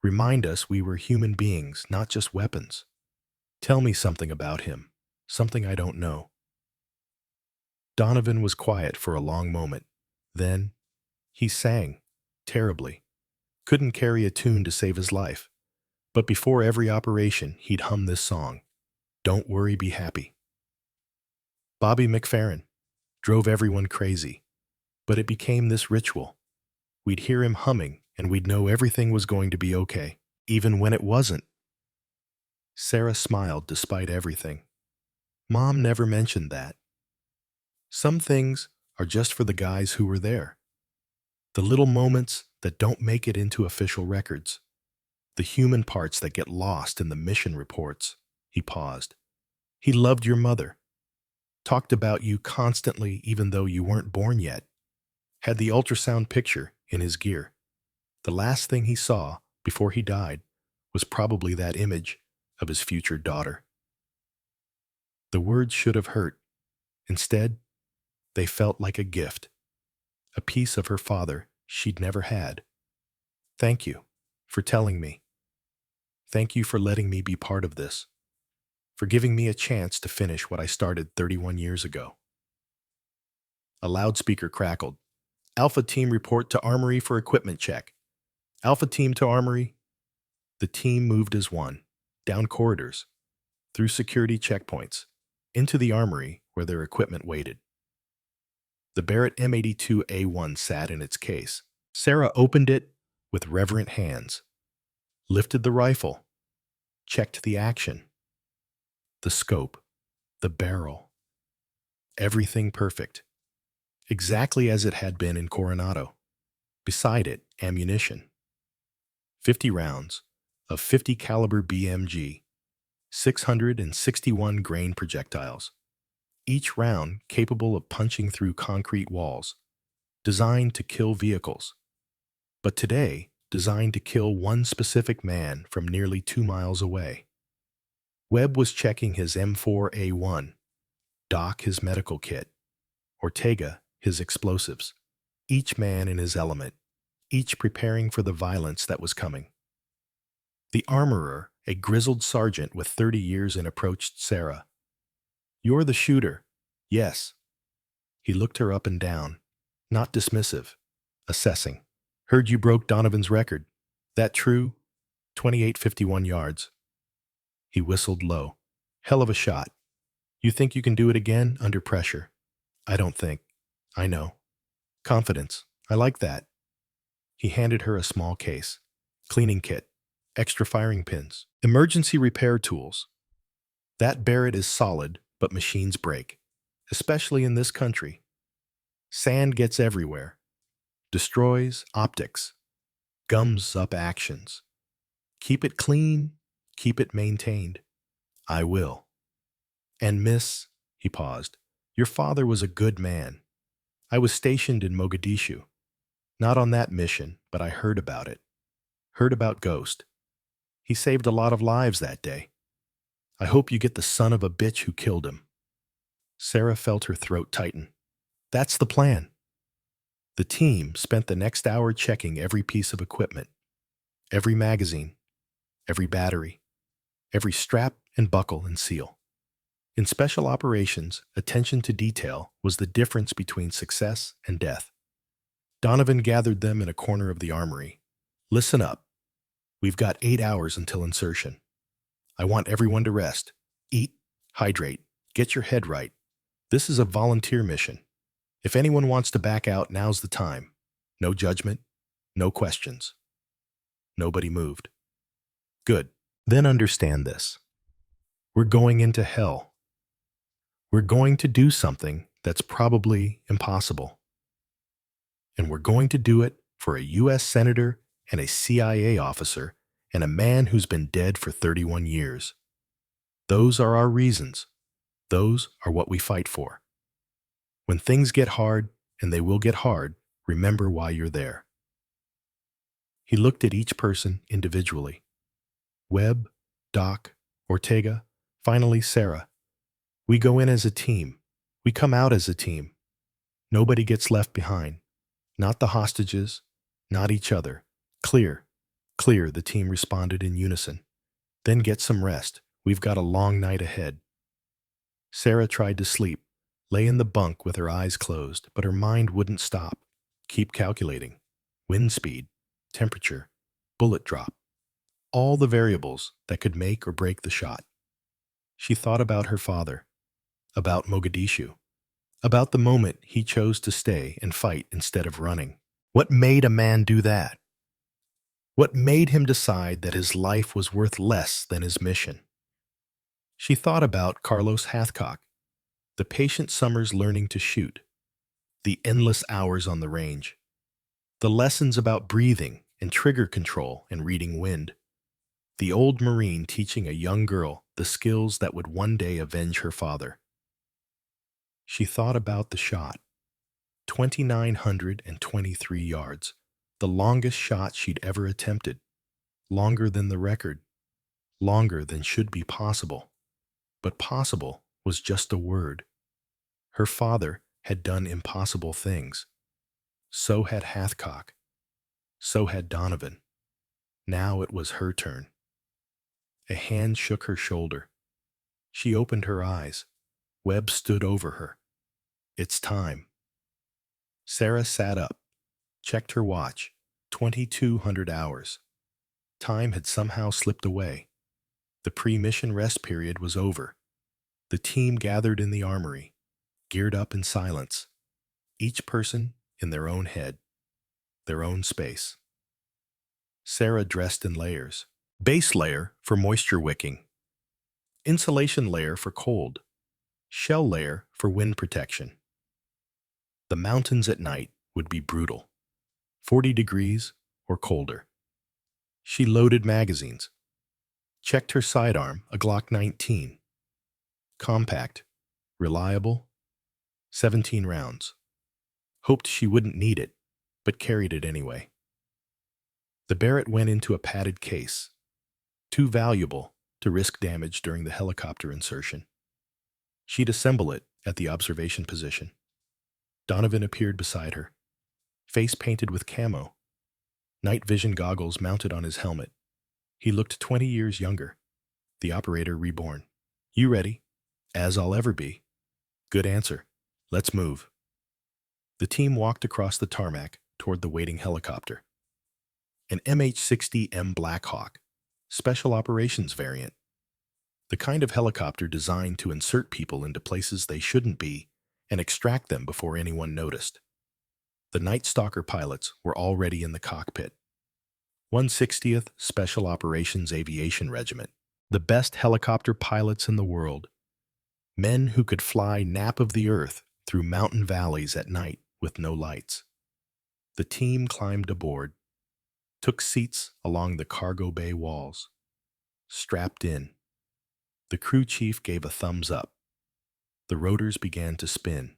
remind us we were human beings, not just weapons. Tell me something about him, something I don't know. Donovan was quiet for a long moment. Then, he sang, terribly. Couldn't carry a tune to save his life. But before every operation, he'd hum this song, Don't Worry, Be Happy. Bobby McFerrin drove everyone crazy, but it became this ritual. We'd hear him humming, and we'd know everything was going to be okay, even when it wasn't. Sarah smiled despite everything. Mom never mentioned that. Some things are just for the guys who were there. The little moments that don't make it into official records. The human parts that get lost in the mission reports. He paused. He loved your mother. Talked about you constantly even though you weren't born yet. Had the ultrasound picture in his gear. The last thing he saw before he died was probably that image of his future daughter. The words should have hurt. Instead, they felt like a gift. A piece of her father she'd never had. Thank you for telling me. Thank you for letting me be part of this. For giving me a chance to finish what I started 31 years ago. A loudspeaker crackled. Alpha Team report to Armory for equipment check. Alpha Team to Armory. The team moved as one, down corridors, through security checkpoints, into the Armory where their equipment waited. The Barrett M82A1 sat in its case. Sarah opened it with reverent hands, lifted the rifle, checked the action, the scope, the barrel. Everything perfect, exactly as it had been in Coronado. Beside it, ammunition. 50 rounds of 50 caliber BMG, 661 grain projectiles. Each round capable of punching through concrete walls, designed to kill vehicles. But today, designed to kill one specific man from nearly 2 miles away. Webb was checking his M4A1, Doc his medical kit, Ortega his explosives, each man in his element, each preparing for the violence that was coming. The armorer, a grizzled sergeant with 30 years in, approached Sarah. You're the shooter. Yes. He looked her up and down, not dismissive, assessing. Heard you broke Donovan's record. That true? 2851 yards. He whistled low. Hell of a shot. You think you can do it again under pressure? I don't think. I know. Confidence. I like that. He handed her a small case. Cleaning kit. Extra firing pins. Emergency repair tools. That Barrett is solid, but machines break. Especially in this country. Sand gets everywhere. Destroys optics. Gums up actions. Keep it clean. Keep it maintained. I will. And miss, he paused, your father was a good man. I was stationed in Mogadishu. Not on that mission, but I heard about it. Heard about Ghost. He saved a lot of lives that day. I hope you get the son of a bitch who killed him. Sarah felt her throat tighten. That's the plan. The team spent the next hour checking every piece of equipment, every magazine, every battery, every strap and buckle and seal. In special operations, attention to detail was the difference between success and death. Donovan gathered them in a corner of the armory, Listen up. We've got 8 hours until insertion. I want everyone to rest, eat, hydrate, get your head right. This is a volunteer mission. If anyone wants to back out, now's the time. No judgment, no questions. Nobody moved. Good. Then understand this. We're going into hell. We're going to do something that's probably impossible. And we're going to do it for a U.S. Senator and a CIA officer and a man who's been dead for 31 years. Those are our reasons. Those are what we fight for. When things get hard, and they will get hard, remember why you're there. He looked at each person individually. Webb, Doc, Ortega, finally Sarah. We go in as a team. We come out as a team. Nobody gets left behind. Not the hostages, not each other. Clear, clear, the team responded in unison. Then get some rest. We've got a long night ahead. Sarah tried to sleep, lay in the bunk with her eyes closed, but her mind wouldn't stop. Keep calculating. Wind speed, temperature, bullet drop. All the variables that could make or break the shot. She thought about her father, about Mogadishu, about the moment he chose to stay and fight instead of running. What made a man do that? What made him decide that his life was worth less than his mission? She thought about Carlos Hathcock, the patient summers learning to shoot, the endless hours on the range, the lessons about breathing and trigger control and reading wind, the old Marine teaching a young girl the skills that would one day avenge her father. She thought about the shot, 2,923 yards, the longest shot she'd ever attempted, longer than the record, longer than should be possible. But possible was just a word. Her father had done impossible things. So had Hathcock. So had Donovan. Now it was her turn. A hand shook her shoulder. She opened her eyes. Webb stood over her. It's time. Sarah sat up, checked her watch. 2,200 hours. Time had somehow slipped away. The pre-mission rest period was over. The team gathered in the armory, geared up in silence, each person in their own head, their own space. Sarah dressed in layers. Base layer for moisture wicking, insulation layer for cold, shell layer for wind protection. The mountains at night would be brutal, 40 degrees or colder. She loaded magazines, checked her sidearm, a Glock 19. Compact, reliable, 17 rounds. Hoped she wouldn't need it, but carried it anyway. The Barrett went into a padded case, too valuable to risk damage during the helicopter insertion. She'd assemble it at the observation position. Donovan appeared beside her, face painted with camo, night vision goggles mounted on his helmet. He looked 20 years younger, the operator reborn. You ready? As I'll ever be. Good answer. Let's move. The team walked across the tarmac toward the waiting helicopter. An MH-60M Black Hawk, special operations variant. The kind of helicopter designed to insert people into places they shouldn't be and extract them before anyone noticed. The Night Stalker pilots were already in the cockpit. 160th Special Operations Aviation Regiment, the best helicopter pilots in the world. Men who could fly nap of the earth through mountain valleys at night with no lights. The team climbed aboard, took seats along the cargo bay walls, strapped in. The crew chief gave a thumbs up. The rotors began to spin.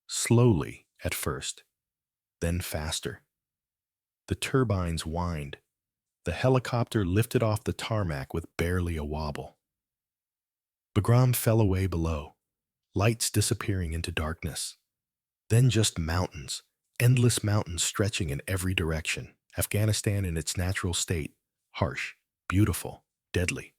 Slowly at first, then faster. The turbines whined. The helicopter lifted off the tarmac with barely a wobble. Bagram fell away below, lights disappearing into darkness. Then just mountains, endless mountains stretching in every direction. Afghanistan in its natural state, harsh, beautiful, deadly.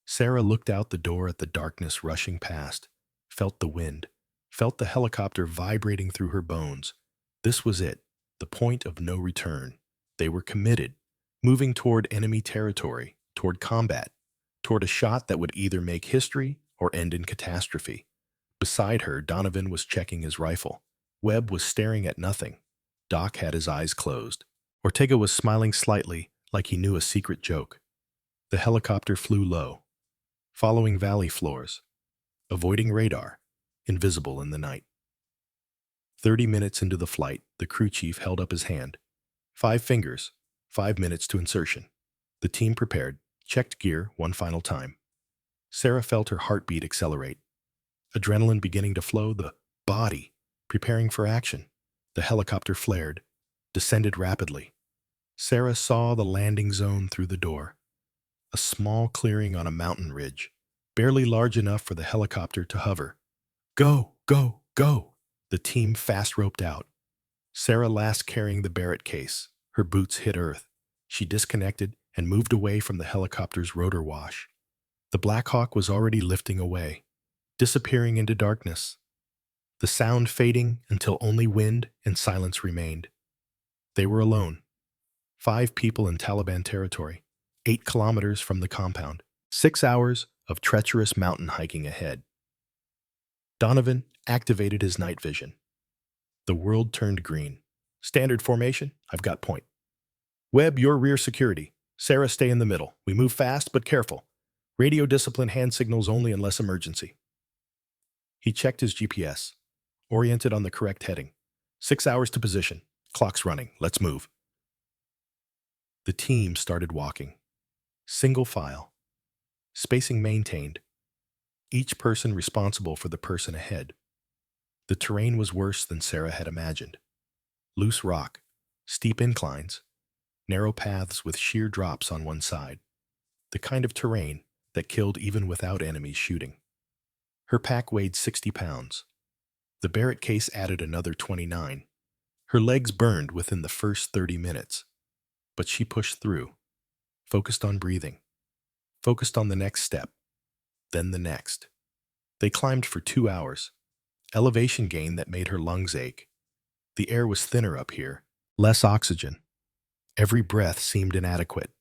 Sarah looked out the door at the darkness rushing past, felt the wind, felt the helicopter vibrating through her bones. This was it, the point of no return. They were committed, moving toward enemy territory, toward combat, toward a shot that would either make history or end in catastrophe. Beside her, Donovan was checking his rifle. Webb was staring at nothing. Doc had his eyes closed. Ortega was smiling slightly, like he knew a secret joke. The helicopter flew low, following valley floors, avoiding radar, invisible in the night. 30 minutes into the flight, the crew chief held up his hand. 5 fingers, 5 minutes to insertion. The team prepared, checked gear one final time. Sarah felt her heartbeat accelerate. Adrenaline beginning to flow, the body preparing for action. The helicopter flared, descended rapidly. Sarah saw the landing zone through the door. A small clearing on a mountain ridge, barely large enough for the helicopter to hover. Go, go, go! The team fast roped out. Sarah last carrying the Barrett case. Her boots hit earth. She disconnected and moved away from the helicopter's rotor wash. The Black Hawk was already lifting away, disappearing into darkness. The sound fading until only wind and silence remained. They were alone. 5 people in Taliban territory, 8 kilometers from the compound, 6 hours of treacherous mountain hiking ahead. Donovan activated his night vision. The world turned green. Standard formation, I've got point. Webb, your rear security. Sarah, stay in the middle. We move fast but careful. Radio discipline, hand signals only unless emergency. He checked his GPS, oriented on the correct heading. 6 hours to position. Clock's running. Let's move. The team started walking. Single file. Spacing maintained. Each person responsible for the person ahead. The terrain was worse than Sarah had imagined. Loose rock, steep inclines, narrow paths with sheer drops on one side. The kind of terrain that killed even without enemies shooting. Her pack weighed 60 pounds. The Barrett case added another 29. Her legs burned within the first 30 minutes. But she pushed through, focused on breathing, focused on the next step, then the next. They climbed for 2 hours, elevation gain that made her lungs ache. The air was thinner up here, less oxygen. Every breath seemed inadequate.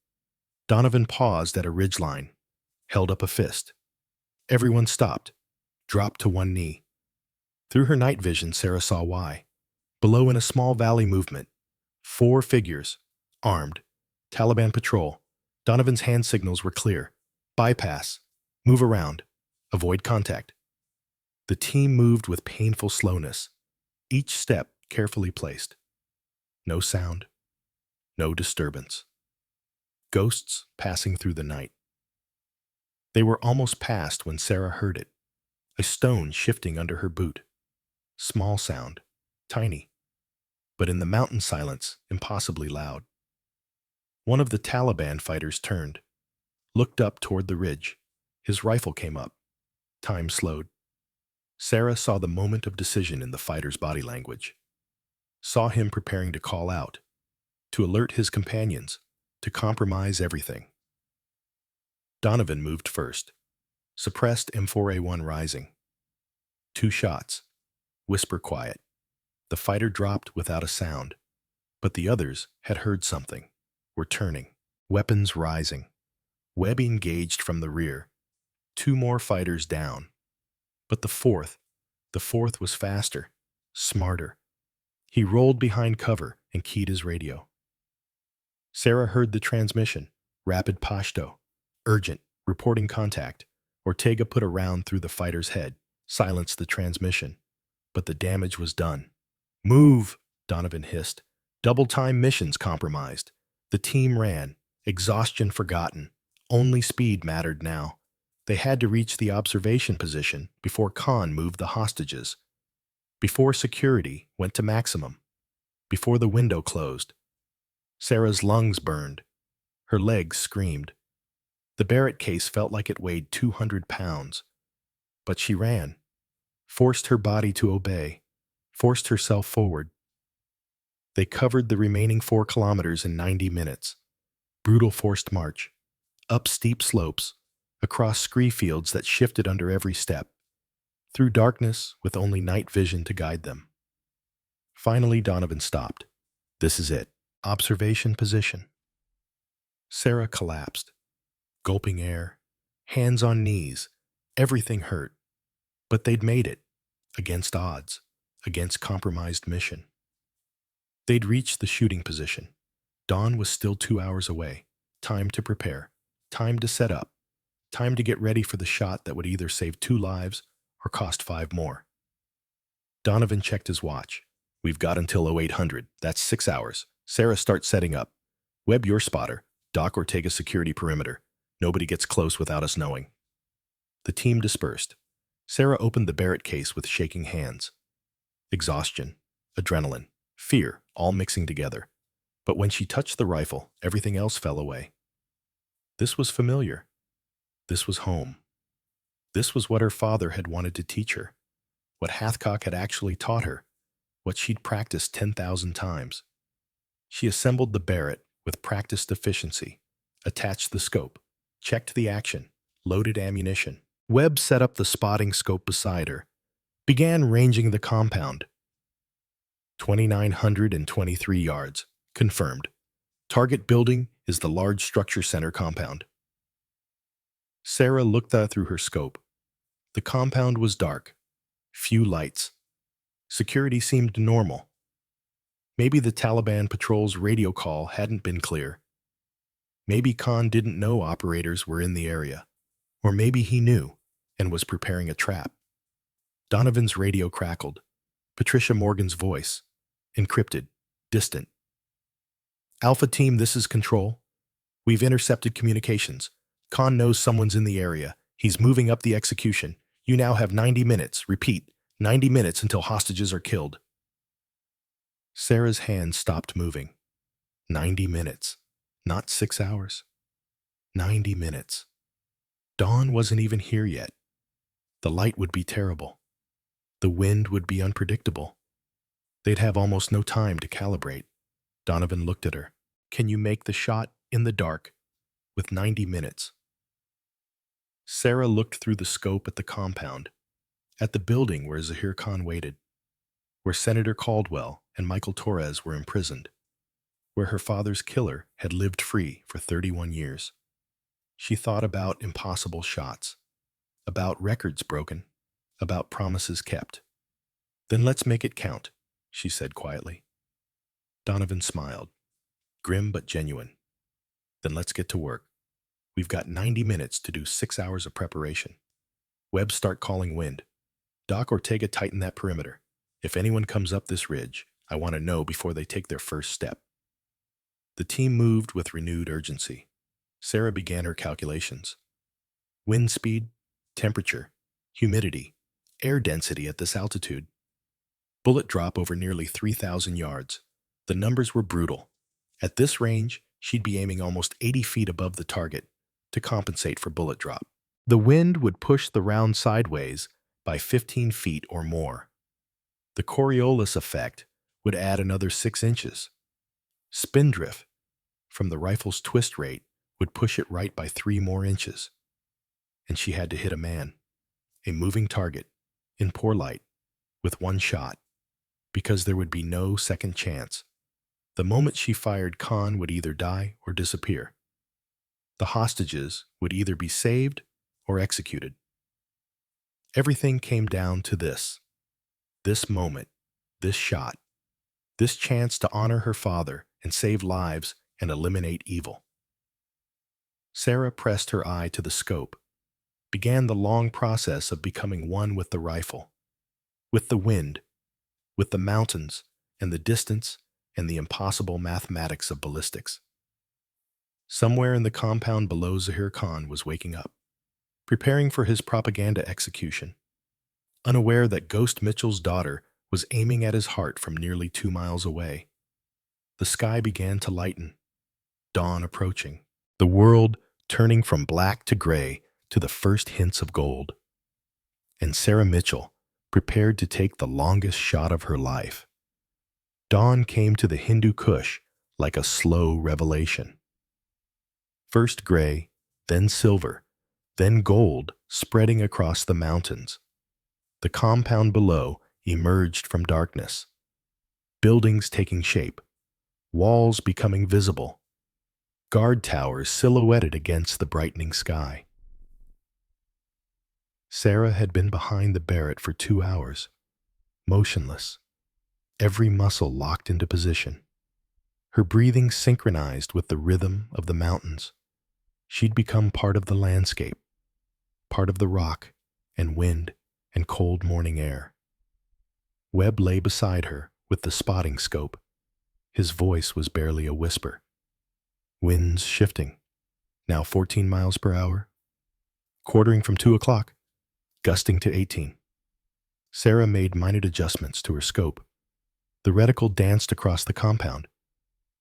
Donovan paused at a ridgeline, held up a fist. Everyone stopped, dropped to one knee. Through her night vision, Sarah saw why. Below, in a small valley movement, 4 figures, armed, Taliban patrol. Donovan's hand signals were clear. Bypass. Move around. Avoid contact. The team moved with painful slowness, each step carefully placed. No sound. No disturbance. Ghosts passing through the night. They were almost past when Sarah heard it. A stone shifting under her boot. Small sound. Tiny. But in the mountain silence, impossibly loud. One of the Taliban fighters turned, looked up toward the ridge. His rifle came up. Time slowed. Sarah saw the moment of decision in the fighter's body language. Saw him preparing to call out, to alert his companions, to compromise everything. Donovan moved first, suppressed M4A1 rising. 2 shots. Whisper quiet. The fighter dropped without a sound, but the others had heard something. Were turning, weapons rising. Webb engaged from the rear. 2 more fighters down. But the fourth was faster, smarter. He rolled behind cover and keyed his radio. Sarah heard the transmission, rapid Pashto, urgent, reporting contact. Ortega put a round through the fighter's head, silenced the transmission. But the damage was done. Move, Donovan hissed. Double-time missions compromised. The team ran, exhaustion forgotten. Only speed mattered now. They had to reach the observation position before Khan moved the hostages, before security went to maximum, before the window closed. Sarah's lungs burned. Her legs screamed. The Barrett case felt like it weighed 200 pounds. But she ran, forced her body to obey, forced herself forward. They covered the remaining 4 kilometers in 90 minutes. Brutal forced march, up steep slopes, across scree fields that shifted under every step, through darkness with only night vision to guide them. Finally, Donovan stopped. This is it. Observation position. Sarah collapsed, gulping air, hands on knees. Everything hurt. But they'd made it, against odds, against compromised mission. They'd reached the shooting position. Dawn was still 2 hours away. Time to prepare. Time to set up. Time to get ready for the shot that would either save 2 lives or cost 5 more. Donovan checked his watch. We've got until 0800. That's 6 hours. Sarah, start setting up. Webb, your spotter. Doc, Ortega, security perimeter. Nobody gets close without us knowing. The team dispersed. Sarah opened the Barrett case with shaking hands. Exhaustion, adrenaline, fear, all mixing together. But when she touched the rifle, everything else fell away. This was familiar. This was home. This was what her father had wanted to teach her, what Hathcock had actually taught her, what she'd practiced 10,000 times. She assembled the Barrett with practiced efficiency, attached the scope, checked the action, loaded ammunition. Webb set up the spotting scope beside her, began ranging the compound. 2,923 yards, confirmed. Target building is the large structure center compound. Sarah looked through her scope. The compound was dark, few lights. Security seemed normal. Maybe the Taliban patrol's radio call hadn't been clear. Maybe Khan didn't know operators were in the area. Or maybe he knew and was preparing a trap. Donovan's radio crackled. Patricia Morgan's voice, encrypted, distant. Alpha Team, this is Control. We've intercepted communications. Khan knows someone's in the area. He's moving up the execution. You now have 90 minutes. Repeat, 90 minutes until hostages are killed. Sarah's hand stopped moving. 90 minutes. Not 6 hours. 90 minutes. Dawn wasn't even here yet. The light would be terrible. The wind would be unpredictable. They'd have almost no time to calibrate. Donovan looked at her. Can you make the shot in the dark with 90 minutes? Sarah looked through the scope at the compound, at the building where Zahir Khan waited, where Senator Caldwell and Michael Torres were imprisoned, where her father's killer had lived free for 31 years. She thought about impossible shots, about records broken, about promises kept. Then let's make it count, she said quietly. Donovan smiled, grim but genuine. Then let's get to work. We've got 90 minutes to do 6 hours of preparation. Webb, start calling wind. Doc, Ortega, tighten that perimeter. If anyone comes up this ridge, I want to know before they take their first step. The team moved with renewed urgency. Sarah began her calculations. Wind speed, temperature, humidity, air density at this altitude. Bullet drop over nearly 3,000 yards. The numbers were brutal. At this range, she'd be aiming almost 80 feet above the target to compensate for bullet drop. The wind would push the round sideways by 15 feet or more. The Coriolis effect would add another 6 inches. Spindrift from the rifle's twist rate would push it right by 3 more inches. And she had to hit a man, a moving target, in poor light, with one shot, because there would be no second chance. The moment she fired, Khan would either die or disappear. The hostages would either be saved or executed. Everything came down to this moment, this shot, this chance to honor her father and save lives and eliminate evil. Sarah pressed her eye to the scope, began the long process of becoming one with the rifle, with the wind, with the mountains and the distance and the impossible mathematics of ballistics. Somewhere in the compound below, Zahir Khan was waking up, preparing for his propaganda execution, unaware that Ghost Mitchell's daughter was aiming at his heart from nearly 2 miles away. The sky began to lighten, dawn approaching, the world turning from black to gray to the first hints of gold. And Sarah Mitchell prepared to take the longest shot of her life. Dawn came to the Hindu Kush like a slow revelation. First gray, then silver, then gold spreading across the mountains. The compound below emerged from darkness. Buildings taking shape, walls becoming visible, guard towers silhouetted against the brightening sky. Sarah had been behind the barret for 2 hours, motionless, every muscle locked into position, her breathing synchronized with the rhythm of the mountains. She'd become part of the landscape, part of the rock and wind and cold morning air. Webb lay beside her with the spotting scope. His voice was barely a whisper. Winds shifting, now 14 miles per hour, quartering from 2 o'clock, gusting to 18. Sarah made minute adjustments to her scope. The reticle danced across the compound,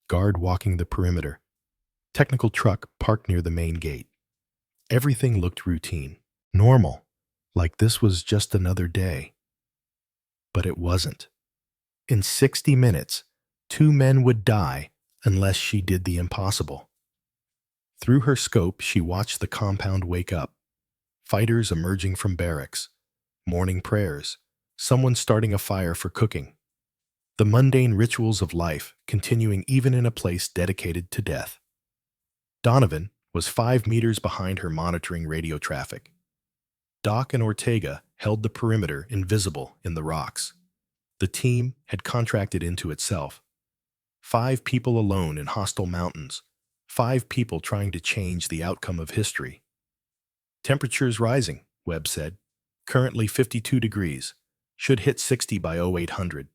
guard walking the perimeter, technical truck parked near the main gate. Everything looked routine, normal, like this was just another day. But it wasn't. In 60 minutes, 2 men would die unless she did the impossible. Through her scope, she watched the compound wake up. Fighters emerging from barracks, morning prayers, someone starting a fire for cooking. The mundane rituals of life continuing even in a place dedicated to death. Donovan was 5 meters behind her monitoring radio traffic. Doc and Ortega held the perimeter invisible in the rocks. The team had contracted into itself. 5 people alone in hostile mountains. 5 people trying to change the outcome of history. Temperatures rising, Webb said. Currently 52 degrees. Should hit 60 by 0800.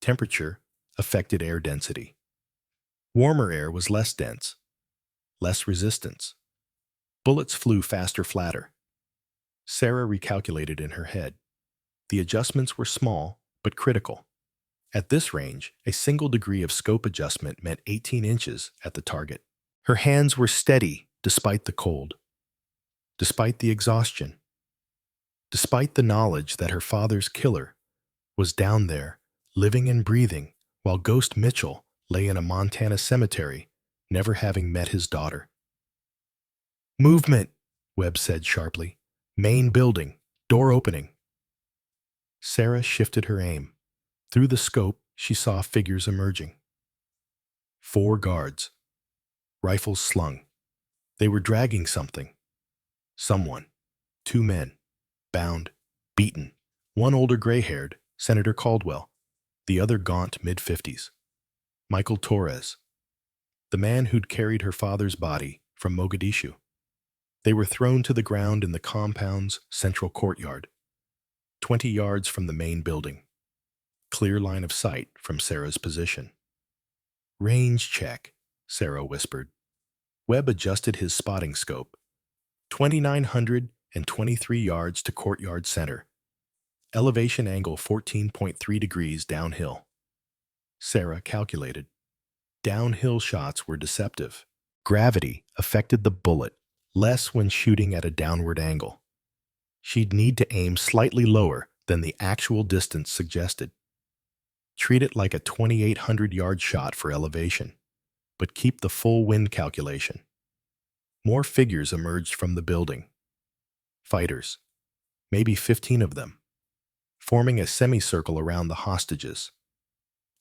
Temperature affected air density. Warmer air was less dense, less resistance. Bullets flew faster, flatter. Sarah recalculated in her head. The adjustments were small, but critical. At this range, a single degree of scope adjustment meant 18 inches at the target. Her hands were steady despite the cold, despite the exhaustion, despite the knowledge that her father's killer was down there, living and breathing, while Ghost Mitchell lay in a Montana cemetery, never having met his daughter. Movement, Webb said sharply. Main building, door opening. Sarah shifted her aim. Through the scope, she saw figures emerging. 4 guards, rifles slung. They were dragging something. Someone. 2 men, bound, beaten. One older gray-haired, Senator Caldwell. The other gaunt mid-50s. Michael Torres, the man who'd carried her father's body from Mogadishu. They were thrown to the ground in the compound's central courtyard, 20 yards from the main building. Clear line of sight from Sarah's position. Range check, Sarah whispered. Webb adjusted his spotting scope. 2,923 yards to courtyard center. Elevation angle 14.3 degrees downhill. Sarah calculated. Downhill shots were deceptive. Gravity affected the bullet, less when shooting at a downward angle. She'd need to aim slightly lower than the actual distance suggested. Treat it like a 2,800-yard shot for elevation, but keep the full wind calculation. More figures emerged from the building. Fighters, maybe 15 of them, forming a semicircle around the hostages,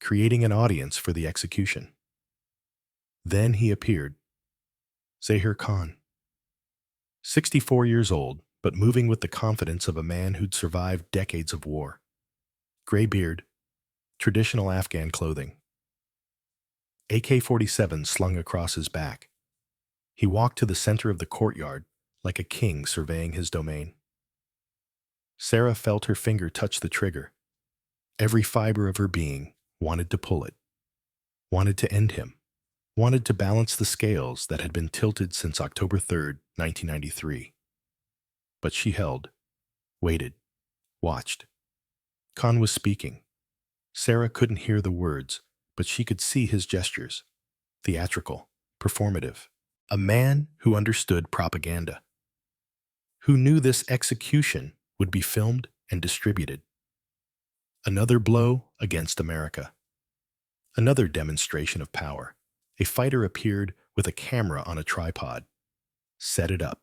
creating an audience for the execution. Then he appeared. Zahir Khan. 64 years old, but moving with the confidence of a man who'd survived decades of war. Gray beard, traditional Afghan clothing. AK-47 slung across his back. He walked to the center of the courtyard like a king surveying his domain. Sarah felt her finger touch the trigger. Every fiber of her being wanted to pull it, wanted to end him, wanted to balance the scales that had been tilted since October 3rd, 1993. But she held, waited, watched. Khan was speaking. Sarah couldn't hear the words, but she could see his gestures. Theatrical, performative. A man who understood propaganda. Who knew this execution would be filmed and distributed. Another blow against America. Another demonstration of power. A fighter appeared with a camera on a tripod. Set it up.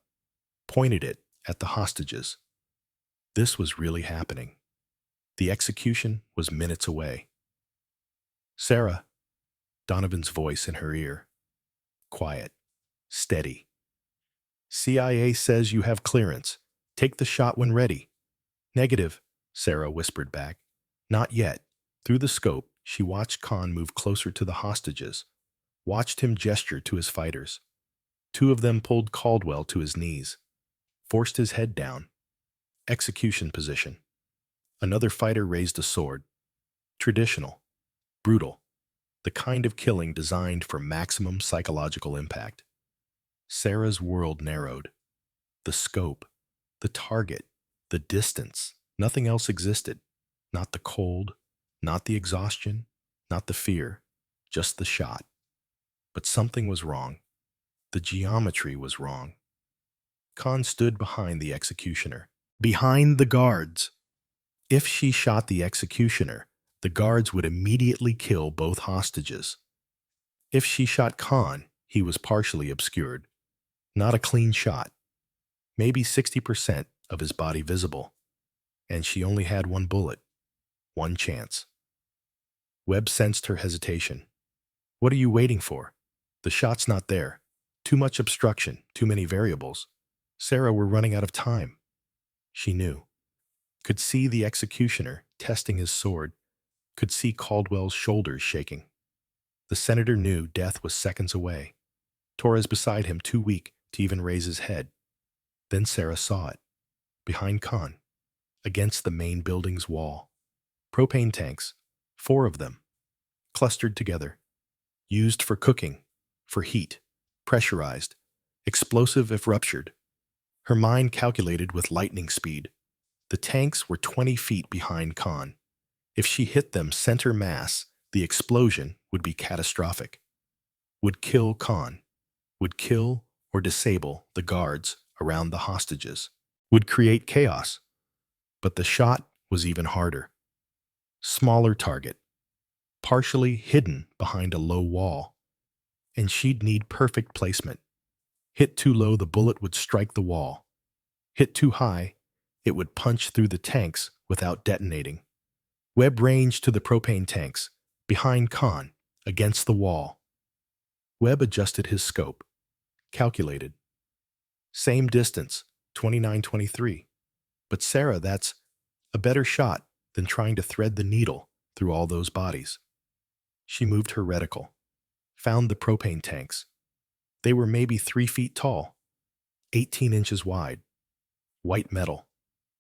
Pointed it at the hostages. This was really happening. The execution was minutes away. Sarah, Donovan's voice in her ear. Quiet. Steady. CIA says you have clearance. Take the shot when ready. Negative, Sarah whispered back. Not yet. Through the scope, she watched Khan move closer to the hostages, watched him gesture to his fighters. Two of them pulled Caldwell to his knees, forced his head down. Execution position. Another fighter raised a sword. Traditional. Brutal. The kind of killing designed for maximum psychological impact. Sarah's world narrowed. The scope, the target, the distance. Nothing else existed. Not the cold, not the exhaustion, not the fear, just the shot. But something was wrong. The geometry was wrong. Khan stood behind the executioner, behind the guards. If she shot the executioner, the guards would immediately kill both hostages. If she shot Khan, he was partially obscured. Not a clean shot. Maybe 60% of his body visible. And she only had one bullet. One chance. Webb sensed her hesitation. What are you waiting for? The shot's not there. Too much obstruction, too many variables. Sarah, we're running out of time. She knew. Could see the executioner testing his sword. Could see Caldwell's shoulders shaking. The senator knew death was seconds away. Torres beside him, too weak to even raise his head. Then Sarah saw it. Behind Khan. Against the main building's wall. Propane tanks. 4 of them. Clustered together. Used for cooking. For heat. Pressurized. Explosive if ruptured. Her mind calculated with lightning speed. The tanks were 20 feet behind Khan. If she hit them center mass, the explosion would be catastrophic. Would kill Khan. Would kill or disable the guards around the hostages. Would create chaos. But the shot was even harder. Smaller target. Partially hidden behind a low wall. And she'd need perfect placement. Hit too low, the bullet would strike the wall. Hit too high, it would punch through the tanks without detonating. Webb ranged to the propane tanks, behind Khan, against the wall. Webb adjusted his scope. Calculated. Same distance, 29-23. But Sarah, that's a better shot than trying to thread the needle through all those bodies. She moved her reticle. Found the propane tanks. They were maybe 3 feet tall, 18 inches wide. White metal,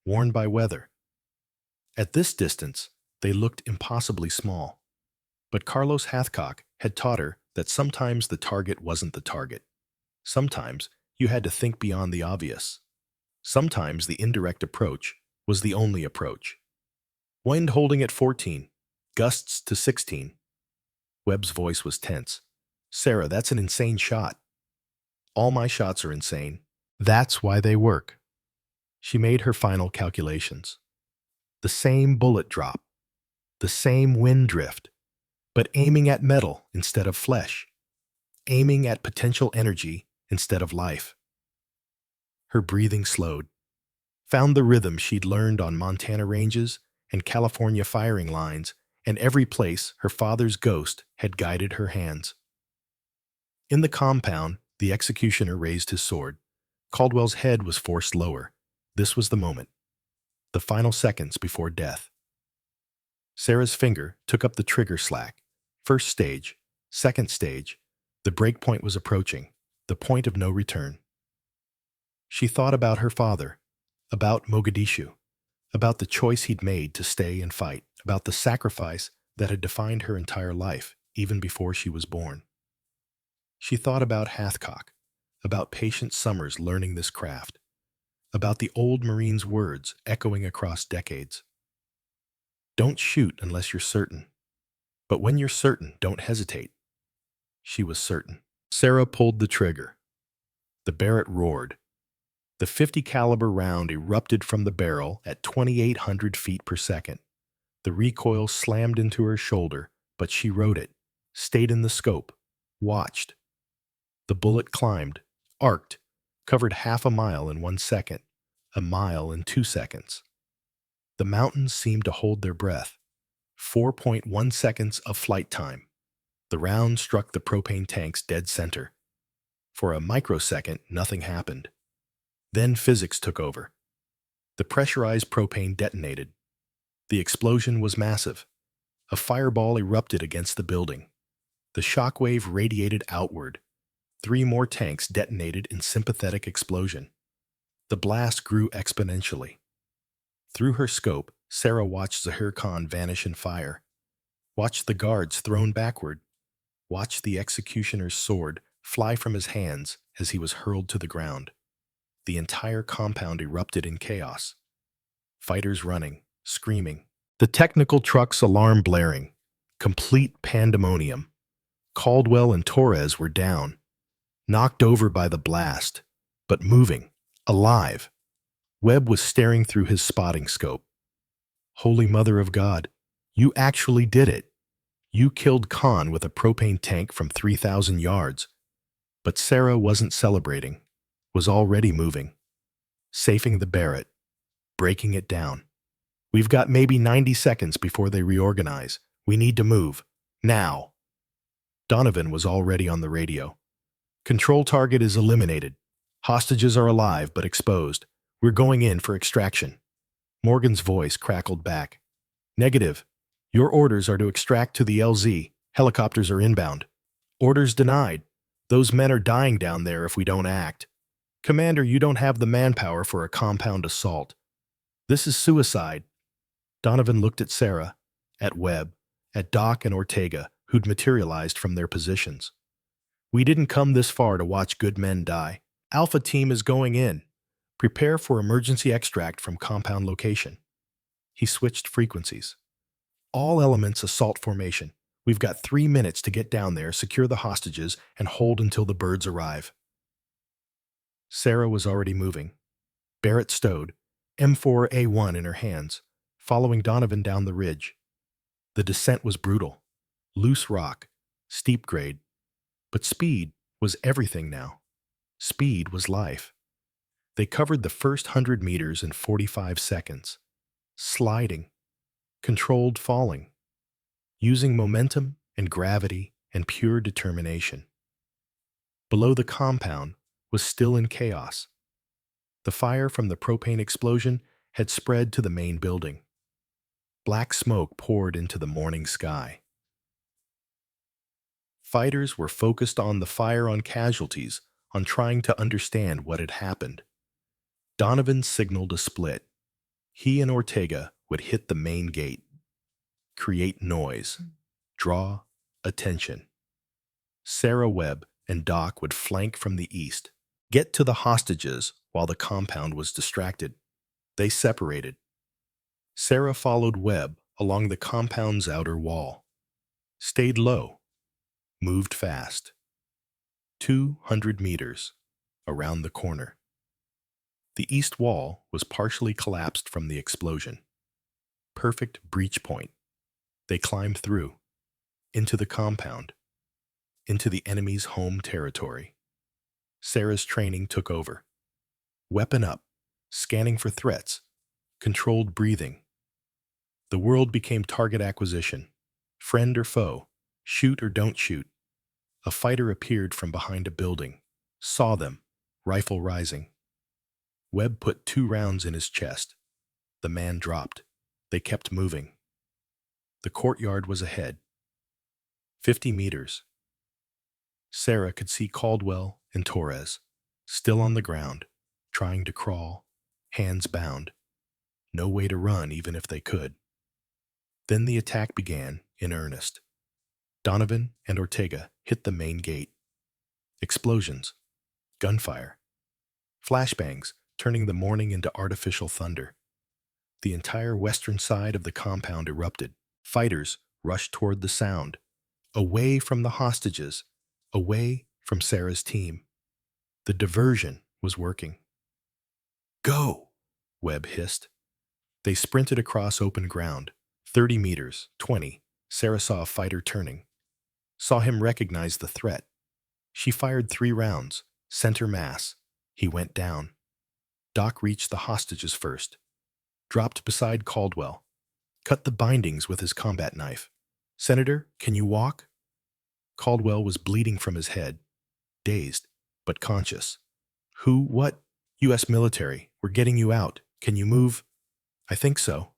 worn by weather. At this distance, they looked impossibly small. But Carlos Hathcock had taught her that sometimes the target wasn't the target. Sometimes you had to think beyond the obvious. Sometimes the indirect approach was the only approach. Wind holding at 14, gusts to 16. Webb's voice was tense. Sarah, that's an insane shot. All my shots are insane. That's why they work. She made her final calculations. The same bullet drop. The same wind drift. But aiming at metal instead of flesh. Aiming at potential energy instead of life. Her breathing slowed. Found the rhythm she'd learned on Montana ranges and California firing lines, and every place her father's ghost had guided her hands. In the compound, the executioner raised his sword. Caldwell's head was forced lower. This was the moment. The final seconds before death. Sarah's finger took up the trigger slack. First stage, second stage. The break point was approaching, the point of no return. She thought about her father, about Mogadishu, about the choice he'd made to stay and fight, about the sacrifice that had defined her entire life, even before she was born. She thought about Hathcock, about patient summers learning this craft, about the old Marine's words echoing across decades. Don't shoot unless you're certain. But when you're certain, don't hesitate. She was certain. Sarah pulled the trigger. The Barrett roared. The .50 caliber round erupted from the barrel at 2,800 feet per second. The recoil slammed into her shoulder, but she rode it, stayed in the scope, watched. The bullet climbed, arced, covered half a mile in 1 second, a mile in 2 seconds. The mountains seemed to hold their breath. 4.1 seconds of flight time. The round struck the propane tank's dead center. For a microsecond, nothing happened. Then physics took over. The pressurized propane detonated. The explosion was massive. A fireball erupted against the building. The shockwave radiated outward. 3 more tanks detonated in sympathetic explosion. The blast grew exponentially. Through her scope, Sarah watched Zahir Khan vanish in fire. Watched the guards thrown backward. Watched the executioner's sword fly from his hands as he was hurled to the ground. The entire compound erupted in chaos. Fighters running, screaming. The technical truck's alarm blaring. Complete pandemonium. Caldwell and Torres were down, knocked over by the blast, but moving, alive. Webb was staring through his spotting scope. Holy Mother of God, you actually did it. You killed Khan with a propane tank from 3,000 yards. But Sarah wasn't celebrating, was already moving. Safing the Barrett, breaking it down. We've got maybe 90 seconds before they reorganize. We need to move. Now. Donovan was already on the radio. Control target is eliminated. Hostages are alive but exposed. We're going in for extraction. Morgan's voice crackled back. Negative. Your orders are to extract to the LZ. Helicopters are inbound. Orders denied. Those men are dying down there if we don't act. Commander, you don't have the manpower for a compound assault. This is suicide. Donovan looked at Sarah, at Webb, at Doc and Ortega, who'd materialized from their positions. We didn't come this far to watch good men die. Alpha team is going in. Prepare for emergency extract from compound location. He switched frequencies. All elements assault formation. We've got 3 minutes to get down there, secure the hostages, and hold until the birds arrive. Sarah was already moving. Barrett stowed, M4A1 in her hands, following Donovan down the ridge. The descent was brutal. Loose rock, steep grade. But speed was everything now. Speed was life. They covered the first 100 meters in 45 seconds. Sliding. Controlled falling. Using momentum and gravity and pure determination. Below the compound was still in chaos. The fire from the propane explosion had spread to the main building. Black smoke poured into the morning sky. Fighters were focused on the fire on casualties, on trying to understand what had happened. Donovan signaled a split. He and Ortega would hit the main gate. Create noise. Draw attention. Sarah Webb and Doc would flank from the east. Get to the hostages while the compound was distracted. They separated. Sarah followed Webb along the compound's outer wall. Stayed low. Moved fast. 200 meters. Around the corner. The east wall was partially collapsed from the explosion. Perfect breach point. They climbed through. Into the compound. Into the enemy's home territory. Sarah's training took over. Weapon up. Scanning for threats. Controlled breathing. The world became target acquisition. Friend or foe. Shoot or don't shoot. A fighter appeared from behind a building. Saw them. Rifle rising. Webb put 2 rounds in his chest. The man dropped. They kept moving. The courtyard was ahead. 50 meters. Sarah could see Caldwell and Torres, still on the ground, trying to crawl, hands bound. No way to run even if they could. Then the attack began in earnest. Donovan and Ortega hit the main gate. Explosions. Gunfire. Flashbangs, turning the morning into artificial thunder. The entire western side of the compound erupted. Fighters rushed toward the sound, away from the hostages, away from Sarah's team. The diversion was working. Go, Webb hissed. They sprinted across open ground. 30 meters, 20. Sarah saw a fighter turning. Saw him recognize the threat. She fired 3 rounds, center mass. He went down. Doc reached the hostages first. Dropped beside Caldwell. Cut the bindings with his combat knife. Senator, can you walk? Caldwell was bleeding from his head, dazed, but conscious. Who? What? U.S. military. We're getting you out. Can you move? I think so.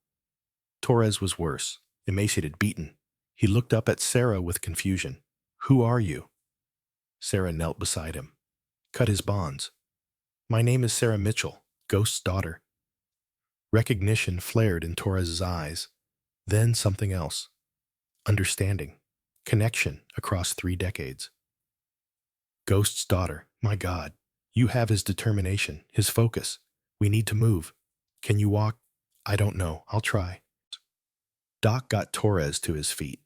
Torres was worse, emaciated, beaten. He looked up at Sarah with confusion. Who are you? Sarah knelt beside him. Cut his bonds. My name is Sarah Mitchell, Ghost's daughter. Recognition flared in Torres's eyes. Then something else. Understanding. Connection across 3 decades. Ghost's daughter. My God. You have his determination, his focus. We need to move. Can you walk? I don't know. I'll try. Doc got Torres to his feet.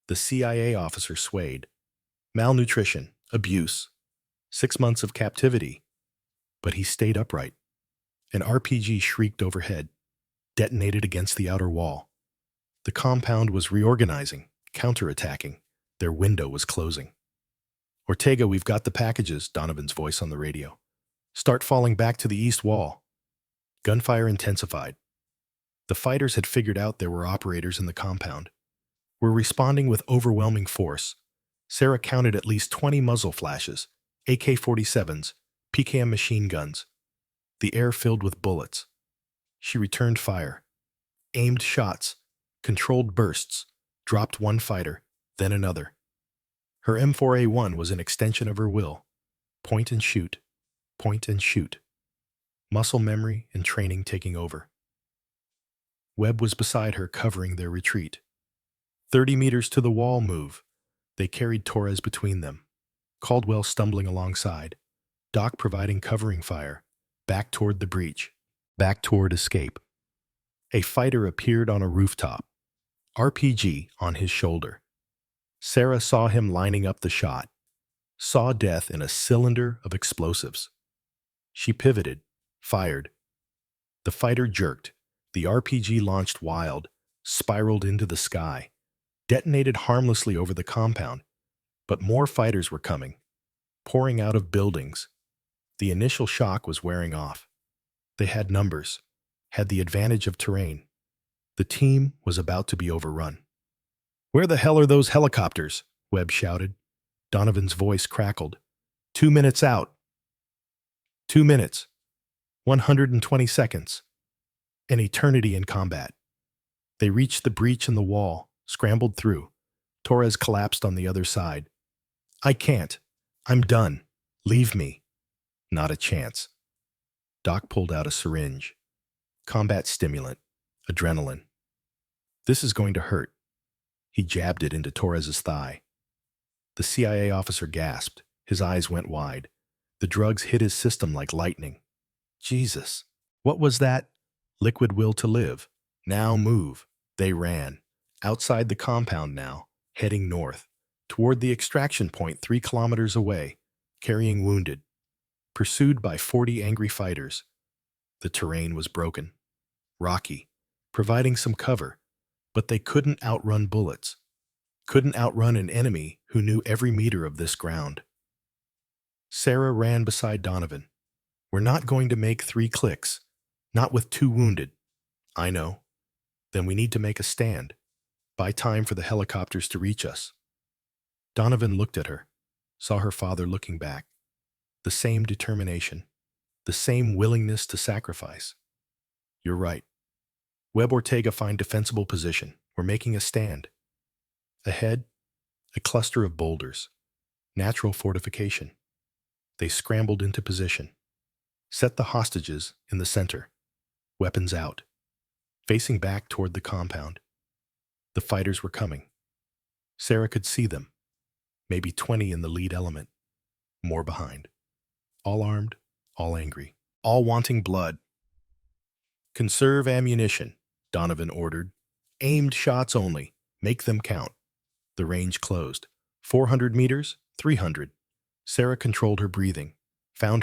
The CIA officer swayed. Malnutrition, abuse, 6 months of captivity. But he stayed upright. An RPG shrieked overhead, detonated against the outer wall. The compound was reorganizing, counterattacking. Their window was closing. Ortega, we've got the packages, Donovan's voice on the radio. Start falling back to the east wall. Gunfire intensified. The fighters had figured out there were operators in the compound. Were responding with overwhelming force. Sarah counted at least 20 muzzle flashes, AK-47s, PKM machine guns. The air filled with bullets. She returned fire. Aimed shots, controlled bursts, dropped one fighter, then another. Her M4A1 was an extension of her will. Point and shoot. Point and shoot. Muscle memory and training taking over. Webb was beside her, covering their retreat. 30 meters to the wall, move. They carried Torres between them. Caldwell stumbling alongside. Doc providing covering fire. Back toward the breach. Back toward escape. A fighter appeared on a rooftop. RPG on his shoulder. Sarah saw him lining up the shot. Saw death in a cylinder of explosives. She pivoted. Fired. The fighter jerked. The RPG launched wild, spiraled into the sky, detonated harmlessly over the compound. But more fighters were coming, pouring out of buildings. The initial shock was wearing off. They had numbers, had the advantage of terrain. The team was about to be overrun. Where the hell are those helicopters? Webb shouted. Donovan's voice crackled. 2 minutes out. 2 minutes. 120 seconds. An eternity in combat. They reached the breach in the wall, scrambled through. Torres collapsed on the other side. I can't. I'm done. Leave me. Not a chance. Doc pulled out a syringe. Combat stimulant. Adrenaline. This is going to hurt. He jabbed it into Torres's thigh. The CIA officer gasped. His eyes went wide. The drugs hit his system like lightning. Jesus. What was that? Liquid will to live. Now move. They ran. Outside the compound now, heading north, toward the extraction point 3 kilometers away, carrying wounded. Pursued by 40 angry fighters. The terrain was broken. Rocky. Providing some cover. But they couldn't outrun bullets. Couldn't outrun an enemy who knew every meter of this ground. Sarah ran beside Donovan. We're not going to make 3 clicks. Not with 2 wounded. I know. Then we need to make a stand. Buy time for the helicopters to reach us. Donovan looked at her, saw her father looking back. The same determination. The same willingness to sacrifice. You're right. Webb, Ortega, find defensible position. We're making a stand. Ahead, a cluster of boulders. Natural fortification. They scrambled into position. Set the hostages in the center. Weapons out. Facing back toward the compound. The fighters were coming. Sarah could see them. Maybe 20 in the lead element. More behind. All armed, all angry. All wanting blood. Conserve ammunition, Donovan ordered. Aimed shots only. Make them count. The range closed. 400 meters, 300. Sarah controlled her breathing. Found